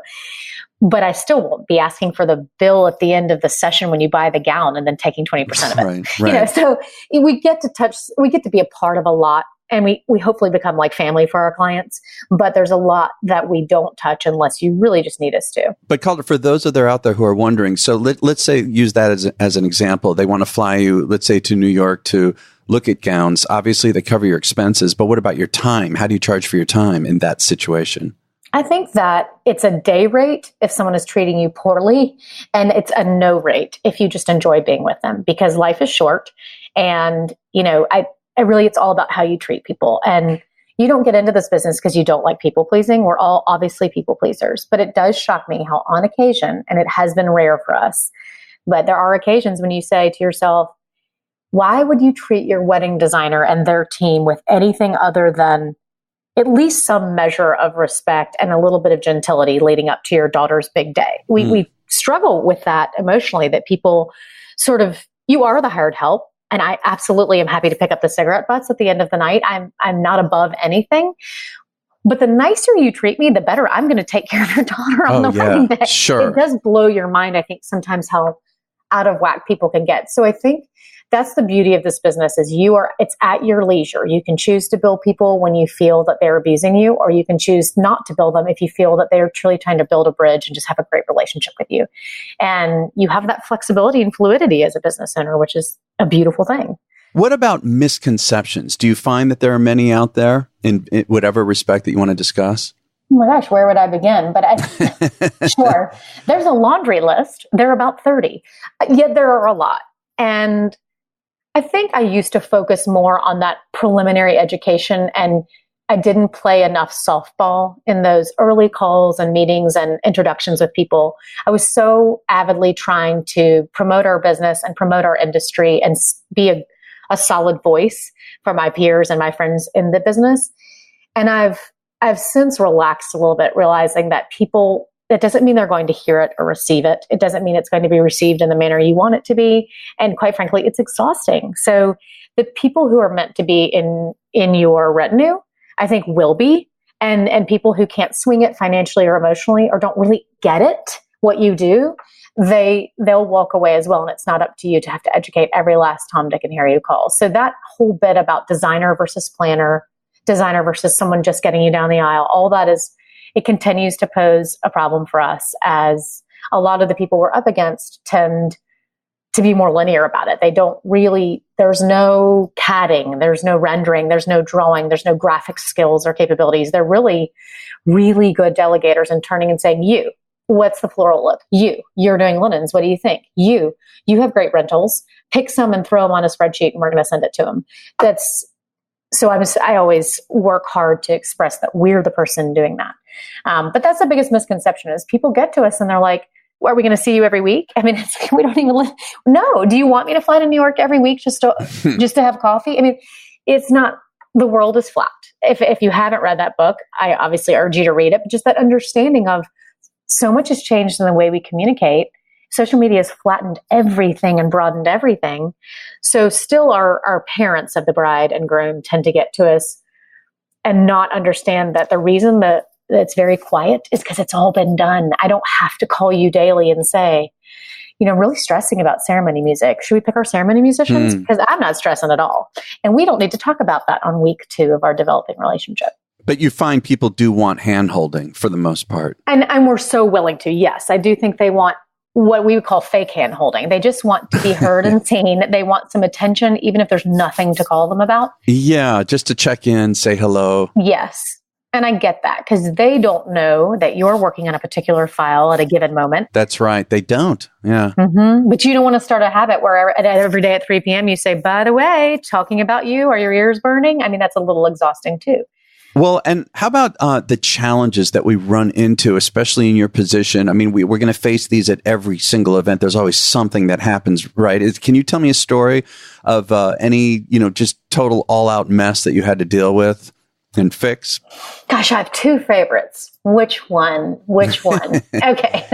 Speaker 2: But I still won't be asking for the bill at the end of the session when you buy the gown and then taking 20% of it.
Speaker 1: Right.
Speaker 2: So we get to be a part of a lot. And we hopefully become like family for our clients, but there's a lot that we don't touch unless you really just need us to.
Speaker 1: But Calder, for those that are out there who are wondering, so let's say, use that as an example. They want to fly you, let's say, to New York to look at gowns. Obviously, they cover your expenses, but what about your time? How do you charge for your time in that situation?
Speaker 2: I think that it's a day rate if someone is treating you poorly, and it's a no rate if you just enjoy being with them, because life is short. And, it's all about how you treat people. And you don't get into this business because you don't like people pleasing. We're all obviously people pleasers, but it does shock me how on occasion, and it has been rare for us, but there are occasions when you say to yourself, why would you treat your wedding designer and their team with anything other than at least some measure of respect and a little bit of gentility leading up to your daughter's big day? We struggle with that emotionally, that people sort of, you are the hired help. And I absolutely am happy to pick up the cigarette butts at the end of the night. I'm not above anything. But the nicer you treat me, the better I'm going to take care of your daughter on the wedding day.
Speaker 1: Sure.
Speaker 2: It does blow your mind, I think, sometimes how out of whack people can get. So I think that's the beauty of this business is it's at your leisure. You can choose to bill people when you feel that they're abusing you, or you can choose not to bill them if you feel that they're truly trying to build a bridge and just have a great relationship with you. And you have that flexibility and fluidity as a business owner, which is a beautiful thing.
Speaker 1: What about misconceptions? Do you find that there are many out there in whatever respect that you want to discuss?
Speaker 2: Oh my gosh, where would I begin? But sure, there's a laundry list. There are about 30. Yet there are a lot. And I think I used to focus more on that preliminary education, and I didn't play enough softball in those early calls and meetings and introductions with people. I was so avidly trying to promote our business and promote our industry and be a solid voice for my peers and my friends in the business. And I've since relaxed a little bit, realizing that that doesn't mean they're going to hear it or receive it. It doesn't mean it's going to be received in the manner you want it to be. And quite frankly, it's exhausting. So the people who are meant to be in your retinue, I think will be, and people who can't swing it financially or emotionally or don't really get it, what you do, they'll walk away as well. And it's not up to you to have to educate every last Tom, Dick, and Harry who calls. So that whole bit about designer versus planner, designer versus someone just getting you down the aisle, all that it continues to pose a problem for us, as a lot of the people we're up against tend to be more linear about it. They don't really, there's no CADing, there's no rendering, there's no drawing, there's no graphic skills or capabilities. They're really, really good delegators and turning and saying, what's the floral look? You're doing linens. What do you think? You have great rentals. Pick some and throw them on a spreadsheet and we're going to send it to them. So I always work hard to express that we're the person doing that. But that's the biggest misconception is people get to us and they're like, are we going to see you every week? I mean, we don't even no. Do you want me to fly to New York every week just to have coffee? I mean, it's not, the world is flat. If you haven't read that book, I obviously urge you to read it, but just that understanding of so much has changed in the way we communicate. Social media has flattened everything and broadened everything. So still our parents of the bride and groom tend to get to us and not understand that the reason that it's very quiet is because it's all been done. I don't have to call you daily and say, really stressing about ceremony music. Should we pick our ceremony musicians? Because I'm not stressing at all. And we don't need to talk about that on week 2 of our developing relationship.
Speaker 1: But you find people do want hand-holding for the most part.
Speaker 2: And we're so willing to. Yes, I do think they want what we would call fake hand-holding. They just want to be heard and seen. They want some attention, even if there's nothing to call them about. Yeah,
Speaker 1: just to check in, say hello.
Speaker 2: Yes. And I get that because they don't know that you're working on a particular file at a given moment.
Speaker 1: That's right. They don't. Yeah.
Speaker 2: Mm-hmm. But you don't want to start a habit where every day at 3 p.m. you say, by the way, talking about you, are your ears burning? I mean, that's a little exhausting too.
Speaker 1: Well, and how about the challenges that we run into, especially in your position? I mean, we're going to face these at every single event. There's always something that happens, right? Can you tell me a story of any, just total all-out mess that you had to deal with and fix?
Speaker 2: Gosh, I have 2 favorites. Which one? Okay.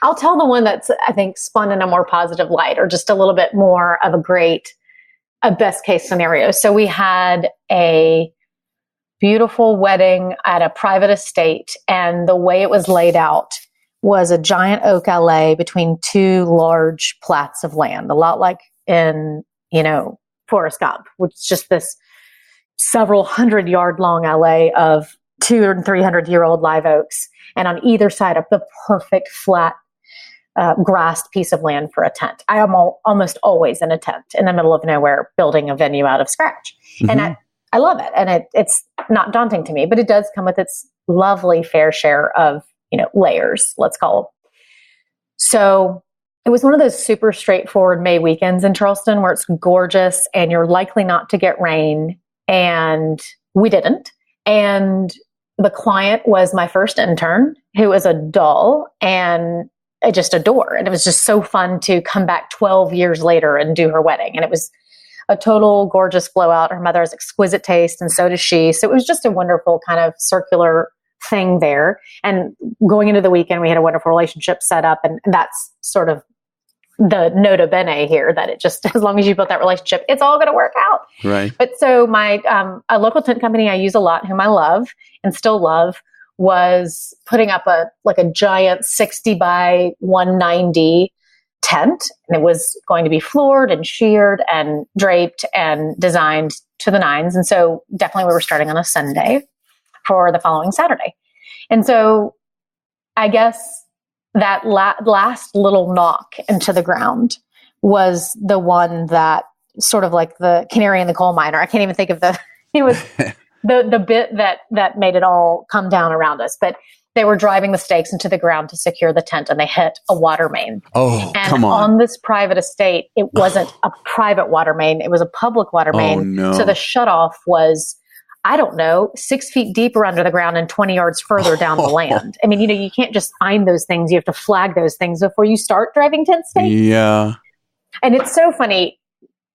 Speaker 2: I'll tell the one that's, I think, spun in a more positive light or just a little bit more of a best case scenario. So we had a beautiful wedding at a private estate, and the way it was laid out was a giant oak alley between 2 large plats of land, a lot like in, Forrest Gump, which is just this several 100-yard long alley of 200 and 300-year-old live oaks, and on either side of the perfect flat grassed piece of land for a tent. I am almost always in a tent in the middle of nowhere building a venue out of scratch. Mm-hmm. And I love it. And it's not daunting to me, but it does come with its lovely fair share of, layers, let's call them. So it was one of those super straightforward May weekends in Charleston where it's gorgeous and you're likely not to get rain. And we didn't. And the client was my first intern, who was a doll, and I just adore. And it was just so fun to come back 12 years later and do her wedding. And it was a total gorgeous blowout. Her mother has exquisite taste, and so does she. So it was just a wonderful kind of circular thing there. And going into the weekend, we had a wonderful relationship set up, and that's sort of the nota bene here that it just, as long as you build that relationship, it's all going to work out.
Speaker 1: Right.
Speaker 2: But so my, a local tent company I use a lot, whom I love and still love, was putting up a giant 60 by 190 tent. And it was going to be floored and sheared and draped and designed to the nines. And so definitely we were starting on a Sunday for the following Saturday. And so I guess that last little knock into the ground was the one that sort of like the canary in the coal mine, or I can't even think of it was the bit that made it all come down around us. But they were driving the stakes into the ground to secure the tent, and they hit a water main.
Speaker 1: Oh,
Speaker 2: and
Speaker 1: come on.
Speaker 2: On this private estate, it wasn't a private water main. It was a public water main.
Speaker 1: Oh, no.
Speaker 2: So the shutoff was, I don't know, 6 feet deeper under the ground and 20 yards further down the land. I mean, you can't just find those things. You have to flag those things before you start driving tent stakes.
Speaker 1: Yeah.
Speaker 2: And it's so funny.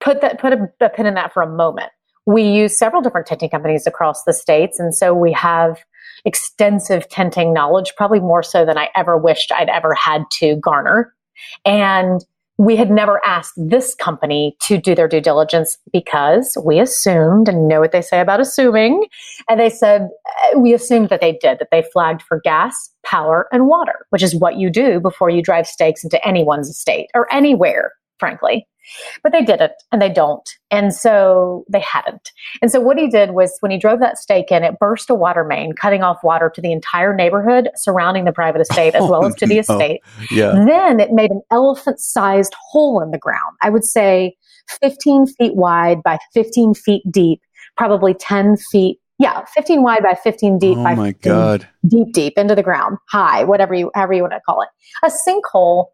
Speaker 2: Put a pin in that for a moment. We use several different tenting companies across the states. And so we have extensive tenting knowledge, probably more so than I ever wished I'd ever had to garner. And we had never asked this company to do their due diligence because we assumed, and you know what they say about assuming, and they said, we assumed that they did, that they flagged for gas, power, and water, which is what you do before you drive stakes into anyone's estate or anywhere, frankly. But they didn't, and they don't. And so they hadn't. And so what he did was when he drove that stake in, it burst a water main, cutting off water to the entire neighborhood surrounding the private estate, as well as to the estate.
Speaker 1: Yeah.
Speaker 2: Then it made an elephant-sized hole in the ground. I would say 15 feet wide by 15 feet deep, probably 10 feet. Yeah, 15 wide by 15 deep.
Speaker 1: Oh my God.
Speaker 2: Deep into the ground, high, however you want to call it. A sinkhole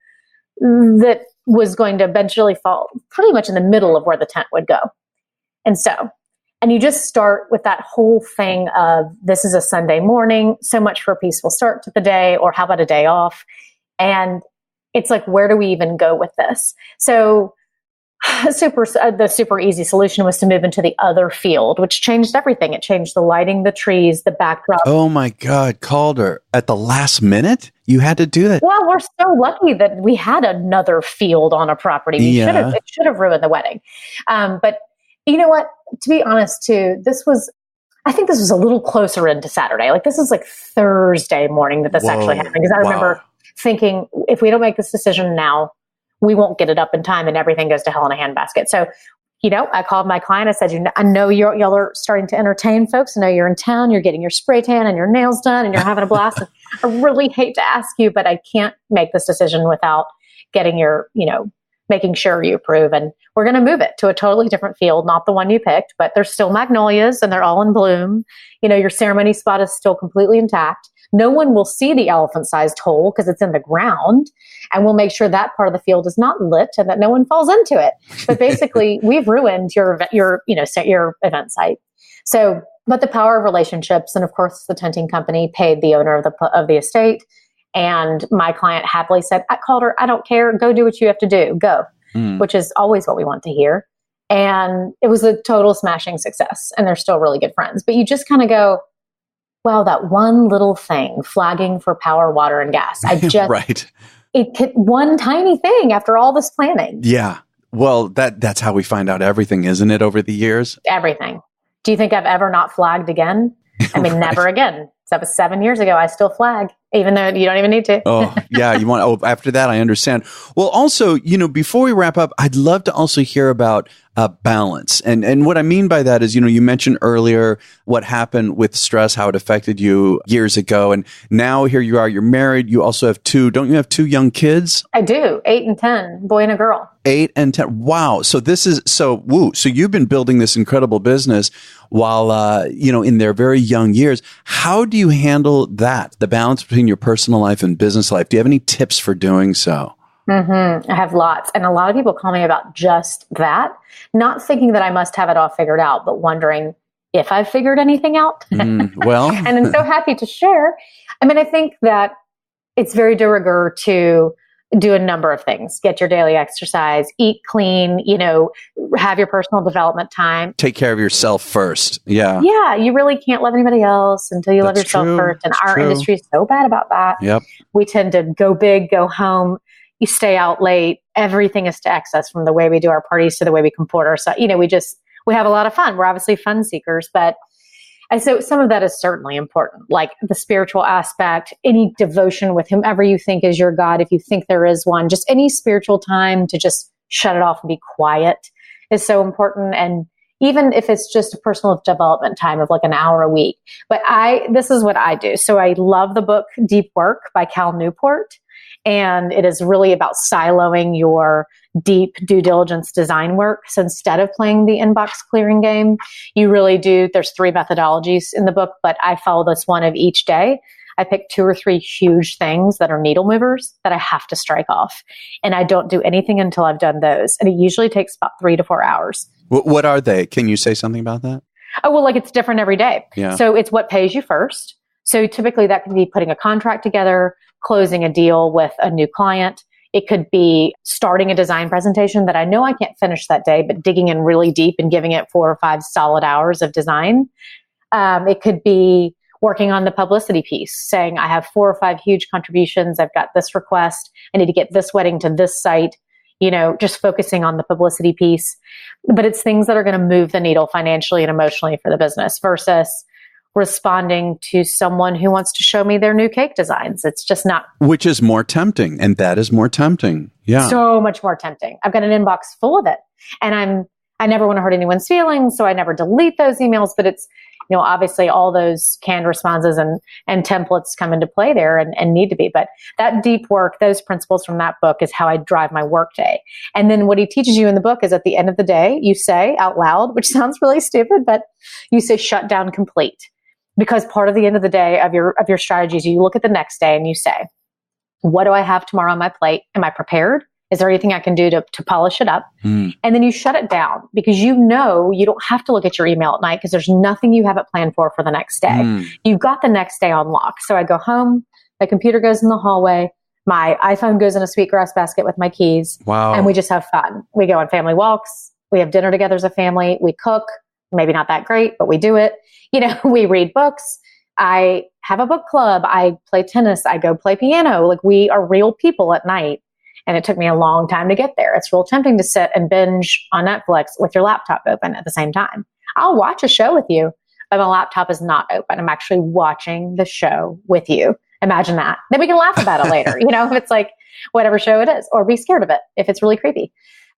Speaker 2: that was going to eventually fall pretty much in the middle of where the tent would go. And you just start with that whole thing of, this is a Sunday morning, so much for a peaceful start to the day, or how about a day off? And it's like, where do we even go with this? So the super easy solution was to move into the other field, which changed everything. It changed the lighting, the trees, the backdrop.
Speaker 1: Oh my God, Calder, at the last minute, you had to do that.
Speaker 2: Well, we're so lucky that we had another field on a property. It should have ruined the wedding. But you know what? To be honest, too, I think this was a little closer into Saturday. Like, this is like Thursday morning that this actually happened. Because I remember thinking, if we don't make this decision now, we won't get it up in time and everything goes to hell in a handbasket. So, I called my client. I said, I know y'all are starting to entertain folks. I know you're in town. You're getting your spray tan and your nails done and you're having a blast. I really hate to ask you, but I can't make this decision without getting making sure you approve. And we're going to move it to a totally different field, not the one you picked, but there's still magnolias and they're all in bloom. Your ceremony spot is still completely intact. No one will see the elephant-sized hole because it's in the ground, and we'll make sure that part of the field is not lit and that no one falls into it. But basically, we've ruined your event site. So, but the power of relationships, and of course, the tenting company paid the owner of the estate, and my client happily said, "I called her. I don't care. Go do what you have to do. Go," which is always what we want to hear. And it was a total smashing success, and they're still really good friends. But you just kind of go, wow, that one little thing, flagging for power, water, and gas.
Speaker 1: Right.
Speaker 2: One tiny thing after all this planning.
Speaker 1: Yeah. Well, that's how we find out everything, isn't it, over the years?
Speaker 2: Everything. Do you think I've ever not flagged again? I mean, never again. So that was 7 years ago. I still flag, even though you don't even need to.
Speaker 1: Oh, yeah. After that, I understand. Well, also, before we wrap up, I'd love to also hear about balance. And what I mean by that is, you mentioned earlier what happened with stress, how it affected you years ago. And now here you are, you're married. You also have don't you have two young kids?
Speaker 2: I do. 8 and 10, boy and a girl.
Speaker 1: 8 and 10. Wow. So so you've been building this incredible business while, in their very young years. How do you handle that, the balance between your personal life and business life? Do you have any tips for doing so?
Speaker 2: I have lots. And a lot of people call me about just that, not thinking that I must have it all figured out, but wondering if I've figured anything out.
Speaker 1: Well,
Speaker 2: and I'm so happy to share. I mean, I think that it's very de rigueur to do a number of things. Get your daily exercise, eat clean, have your personal development time.
Speaker 1: Take care of yourself first. Yeah.
Speaker 2: Yeah. You really can't love anybody else until you love yourself first. And our industry is so bad about that.
Speaker 1: Yep.
Speaker 2: We tend to go big, go home, you stay out late. Everything is to excess, from the way we do our parties to the way we comport ourselves. We have a lot of fun. We're obviously fun seekers, and so some of that is certainly important, like the spiritual aspect, any devotion with whomever you think is your God, if you think there is one, just any spiritual time to just shut it off and be quiet is so important. And even if it's just a personal development time of like an hour a week. But this is what I do. So I love the book Deep Work by Cal Newport. And it is really about siloing your deep due diligence design work. So instead of playing the inbox clearing game, you really do. There's 3 methodologies in the book, but I follow this one of each day. I pick 2 or 3 huge things that are needle movers that I have to strike off. And I don't do anything until I've done those. And it usually takes about 3 to 4 hours.
Speaker 1: What are they? Can you say something about that?
Speaker 2: Oh, well, like it's different every day.
Speaker 1: Yeah.
Speaker 2: So it's what pays you first. So typically that can be putting a contract together, closing a deal with a new client. It could be starting a design presentation that I know I can't finish that day, but digging in really deep and giving it 4 or 5 solid hours of design. It could be working on the publicity piece, saying I have 4 or 5 huge contributions. I've got this request. I need to get this wedding to this site. Just focusing on the publicity piece. But it's things that are going to move the needle financially and emotionally for the business versus responding to someone who wants to show me their new cake designs. It's just not.
Speaker 1: Which is more tempting. And that is more tempting. Yeah.
Speaker 2: So much more tempting. I've got an inbox full of it. And I never want to hurt anyone's feelings. So I never delete those emails, but it's, obviously all those canned responses and templates come into play there and need to be. But that deep work, those principles from that book is how I drive my workday. And then what he teaches you in the book is at the end of the day, you say out loud, which sounds really stupid, but you say shut down complete. Because part of the end of the day of your strategies, you look at the next day and you say, what do I have tomorrow on my plate? Am I prepared? Is there anything I can do to polish it up? And then you shut it down because you don't have to look at your email at night because there's nothing you haven't planned for the next day. You've got the next day on lock. So I go home, my computer goes in the hallway, my iPhone goes in a sweetgrass basket with my keys.
Speaker 1: Wow.
Speaker 2: And we just have fun. We go on family walks. We have dinner together as a family. We cook, maybe not that great, but we do it. We read books. I have a book club. I play tennis. I go play piano. Like we are real people at night. And it took me a long time to get there. It's real tempting to sit and binge on Netflix with your laptop open at the same time. I'll watch a show with you, but my laptop is not open. I'm actually watching the show with you. Imagine that. Then we can laugh about it later, if it's like whatever show it is, or be scared of it if it's really creepy.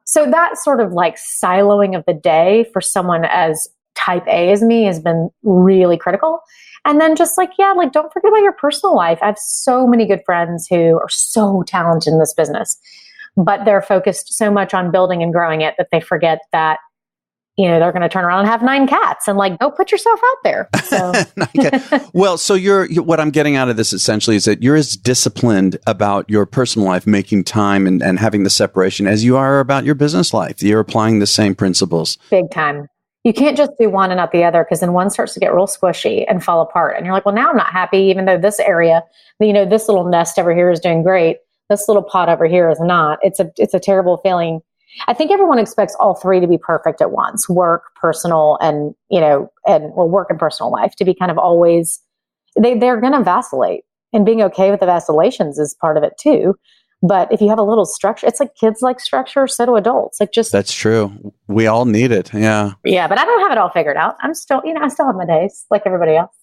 Speaker 2: So that sort of like siloing of the day for someone as type A as me has been really critical. And then just don't forget about your personal life. I have so many good friends who are so talented in this business, but they're focused so much on building and growing it that they forget that, they're going to turn around and have 9 cats and go put yourself out there. So.
Speaker 1: Well, so what I'm getting out of this essentially is that you're as disciplined about your personal life, making time and having the separation as you are about your business life. You're applying the same principles.
Speaker 2: Big time. You can't just do one and not the other because then one starts to get real squishy and fall apart. And you're like, well, now I'm not happy, even though this area, this little nest over here is doing great. This little pot over here is not. It's a terrible feeling. I think everyone expects all 3 to be perfect at once: work, personal, and work and personal life to be kind of always. They're going to vacillate, and being okay with the vacillations is part of it too. But if you have a little structure, it's like kids like structure, so do adults. That's
Speaker 1: true. We all need it. Yeah.
Speaker 2: Yeah, but I don't have it all figured out. I'm still, I still have my days like everybody else.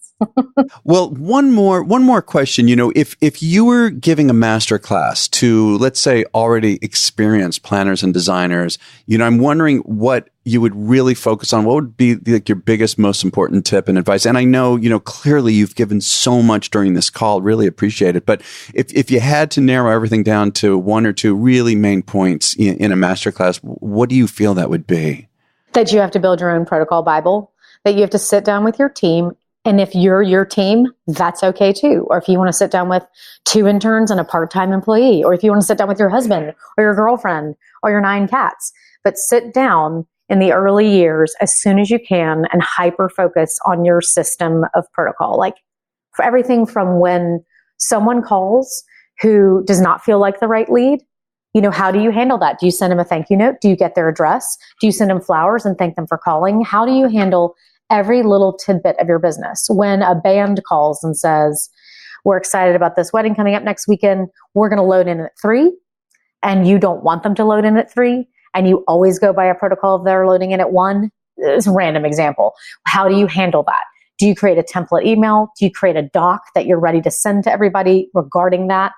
Speaker 1: Well, one more question. If you were giving a master class to, let's say, already experienced planners and designers, I'm wondering what you would really focus on. What would be your biggest, most important tip and advice? And I know, clearly you've given so much during this call. Really appreciate it. But if you had to narrow everything down to 1 or 2 really main points in a master class, what do you feel that would be? That
Speaker 2: you have to build your own protocol Bible. That you have to sit down with your team. And if you're your team, that's okay too. Or if you want to sit down with 2 interns and a part-time employee, or if you want to sit down with your husband or your girlfriend or your 9 cats, but sit down in the early years as soon as you can and hyper-focus on your system of protocol. Like for everything from when someone calls who does not feel like the right lead, how do you handle that? Do you send them a thank you note? Do you get their address? Do you send them flowers and thank them for calling? How do you handle every little tidbit of your business? When a band calls and says, we're excited about this wedding coming up next weekend, we're going to load in at 3. and you don't want them to load in at 3, and you always go by a protocol of they're loading in at 1, it's a random example. How do you handle that? Do you create a template email? Do you create a doc that you're ready to send to everybody regarding that?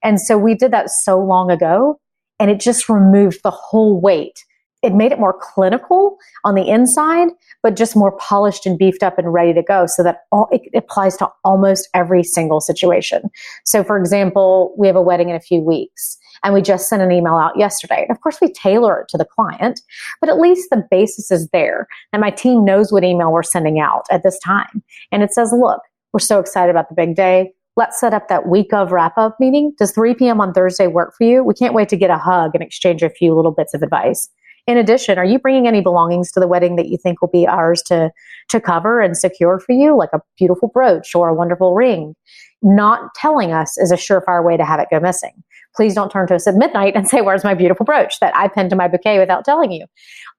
Speaker 2: And so we did that so long ago, and it just removed the whole weight. It made it more clinical on the inside, but just more polished and beefed up and ready to go, so that it applies to almost every single situation. So for example, we have a wedding in a few weeks, and we just sent an email out yesterday. And of course, we tailor it to the client, but at least the basis is there. And my team knows what email we're sending out at this time. And it says, look, we're so excited about the big day. Let's set up that week of wrap-up meeting. Does 3 p.m. on Thursday work for you? We can't wait to get a hug and exchange a few little bits of advice. In addition, are you bringing any belongings to the wedding that you think will be ours to cover and secure for you, like a beautiful brooch or a wonderful ring? Not telling us is a surefire way to have it go missing. Please don't turn to us at midnight and say, where's my beautiful brooch that I pinned to my bouquet without telling you?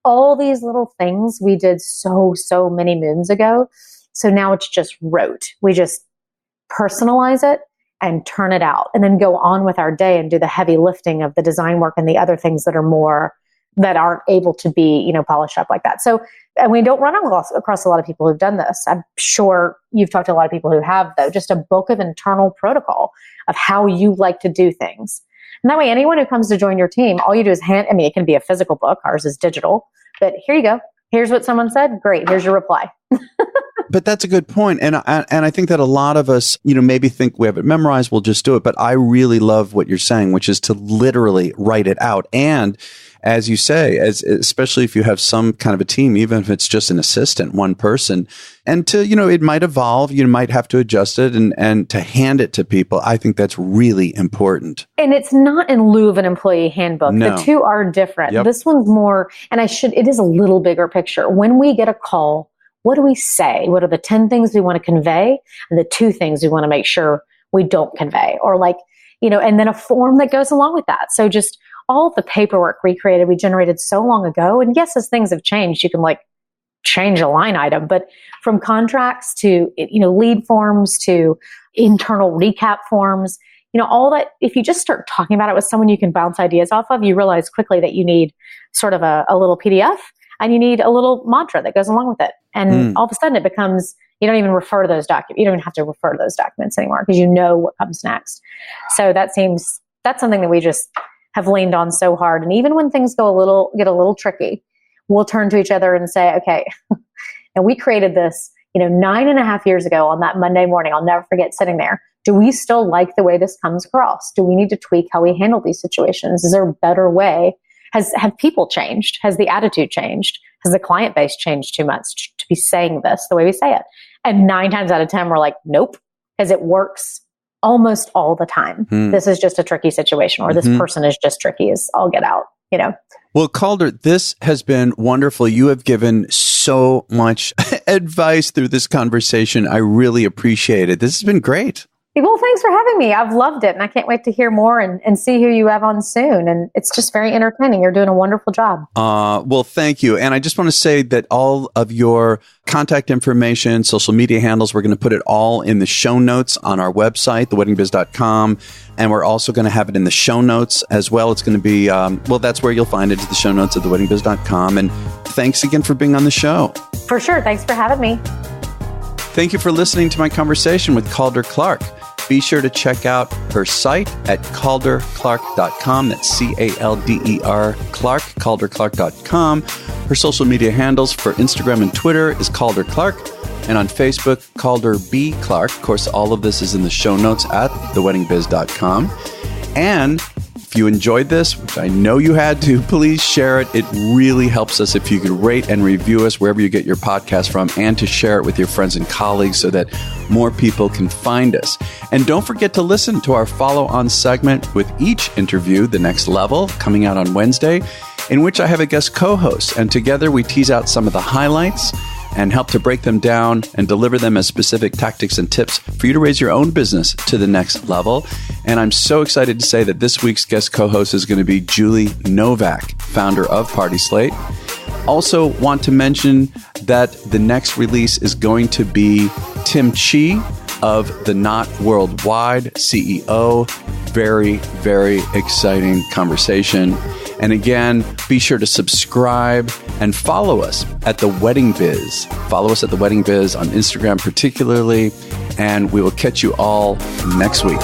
Speaker 2: All these little things we did so many moons ago. So now it's just rote. We just personalize it and turn it out, and then go on with our day and do the heavy lifting of the design work and the other things that aren't able to be, polished up like that. So, and we don't run across a lot of people who've done this. I'm sure you've talked to a lot of people who have, though, just a book of internal protocol of how you like to do things. And that way, anyone who comes to join your team, all you do is it can be a physical book. Ours is digital, but here you go. Here's what someone said. Great. Here's your reply.
Speaker 1: But that's a good point. And I think that a lot of us, maybe think we have it memorized, we'll just do it. But I really love what you're saying, which is to literally write it out. And as you say, especially if you have some kind of a team, even if it's just an assistant, one person, and it might evolve, you might have to adjust it and to hand it to people. I think that's really important. And
Speaker 2: it's not in lieu of an employee handbook. No. The two are different. Yep. This one's more, it is a little bigger picture. When we get a call, what do we say? What are the 10 things we want to convey and the 2 things we want to make sure we don't convey? Or and then a form that goes along with that. So just all of the paperwork we generated so long ago. And yes, as things have changed, you can change a line item, but from contracts to, lead forms to internal recap forms, all that, if you just start talking about it with someone you can bounce ideas off of, you realize quickly that you need sort of a little PDF and you need a little mantra that goes along with it. And all of a sudden it becomes, you don't even refer to those documents. You don't even have to refer to those documents anymore because you know what comes next. So that's something that we just have leaned on so hard. And even when things get a little tricky, we'll turn to each other and say, okay, and we created this, 9.5 years ago on that Monday morning. I'll never forget sitting there. Do we still like the way this comes across? Do we need to tweak how we handle these situations? Is there a better way? Have people changed? Has the attitude changed? Has the client base changed too much to be saying this the way we say it? And 9 times out of 10, we're like, nope, because it works almost all the time. This is just a tricky situation, or this person is just tricky as all get out,
Speaker 1: Well, Calder, this has been wonderful. You have given so much advice through this conversation. I really appreciate it. This has been great.
Speaker 2: Well, thanks for having me. I've loved it. And I can't wait to hear more and see who you have on soon. And it's just very entertaining. You're doing a wonderful job.
Speaker 1: Well, thank you. And I just want to say that all of your contact information, social media handles, we're going to put it all in the show notes on our website, theweddingbiz.com. And we're also going to have it in the show notes as well. It's going to be, that's where you'll find it, the show notes at theweddingbiz.com. And thanks again for being on the show.
Speaker 2: For sure. Thanks for having me.
Speaker 1: Thank you for listening to my conversation with Calder Clark. Be sure to check out her site at calderclark.com. That's CALDER Clark, calderclark.com. Her social media handles for Instagram and Twitter is Calder Clark. And on Facebook, Calder B. Clark. Of course, all of this is in the show notes at theweddingbiz.com. And if you enjoyed this, which I know you had to, please share it. It really helps us if you could rate and review us wherever you get your podcast from, and to share it with your friends and colleagues so that more people can find us. And don't forget to listen to our follow-on segment with each interview, The Next Level, coming out on Wednesday, in which I have a guest co-host. And together we tease out some of the highlights and help to break them down and deliver them as specific tactics and tips for you to raise your own business to the next level. And I'm so excited to say that this week's guest co-host is going to be Julie Novak, founder of Party Slate. Also want to mention that the next release is going to be Tim Chi, of the Knot Worldwide CEO. Very, very exciting conversation. And again, be sure to subscribe and follow us at The Wedding Biz. Follow us at The Wedding Biz on Instagram particularly, and we will catch you all next week.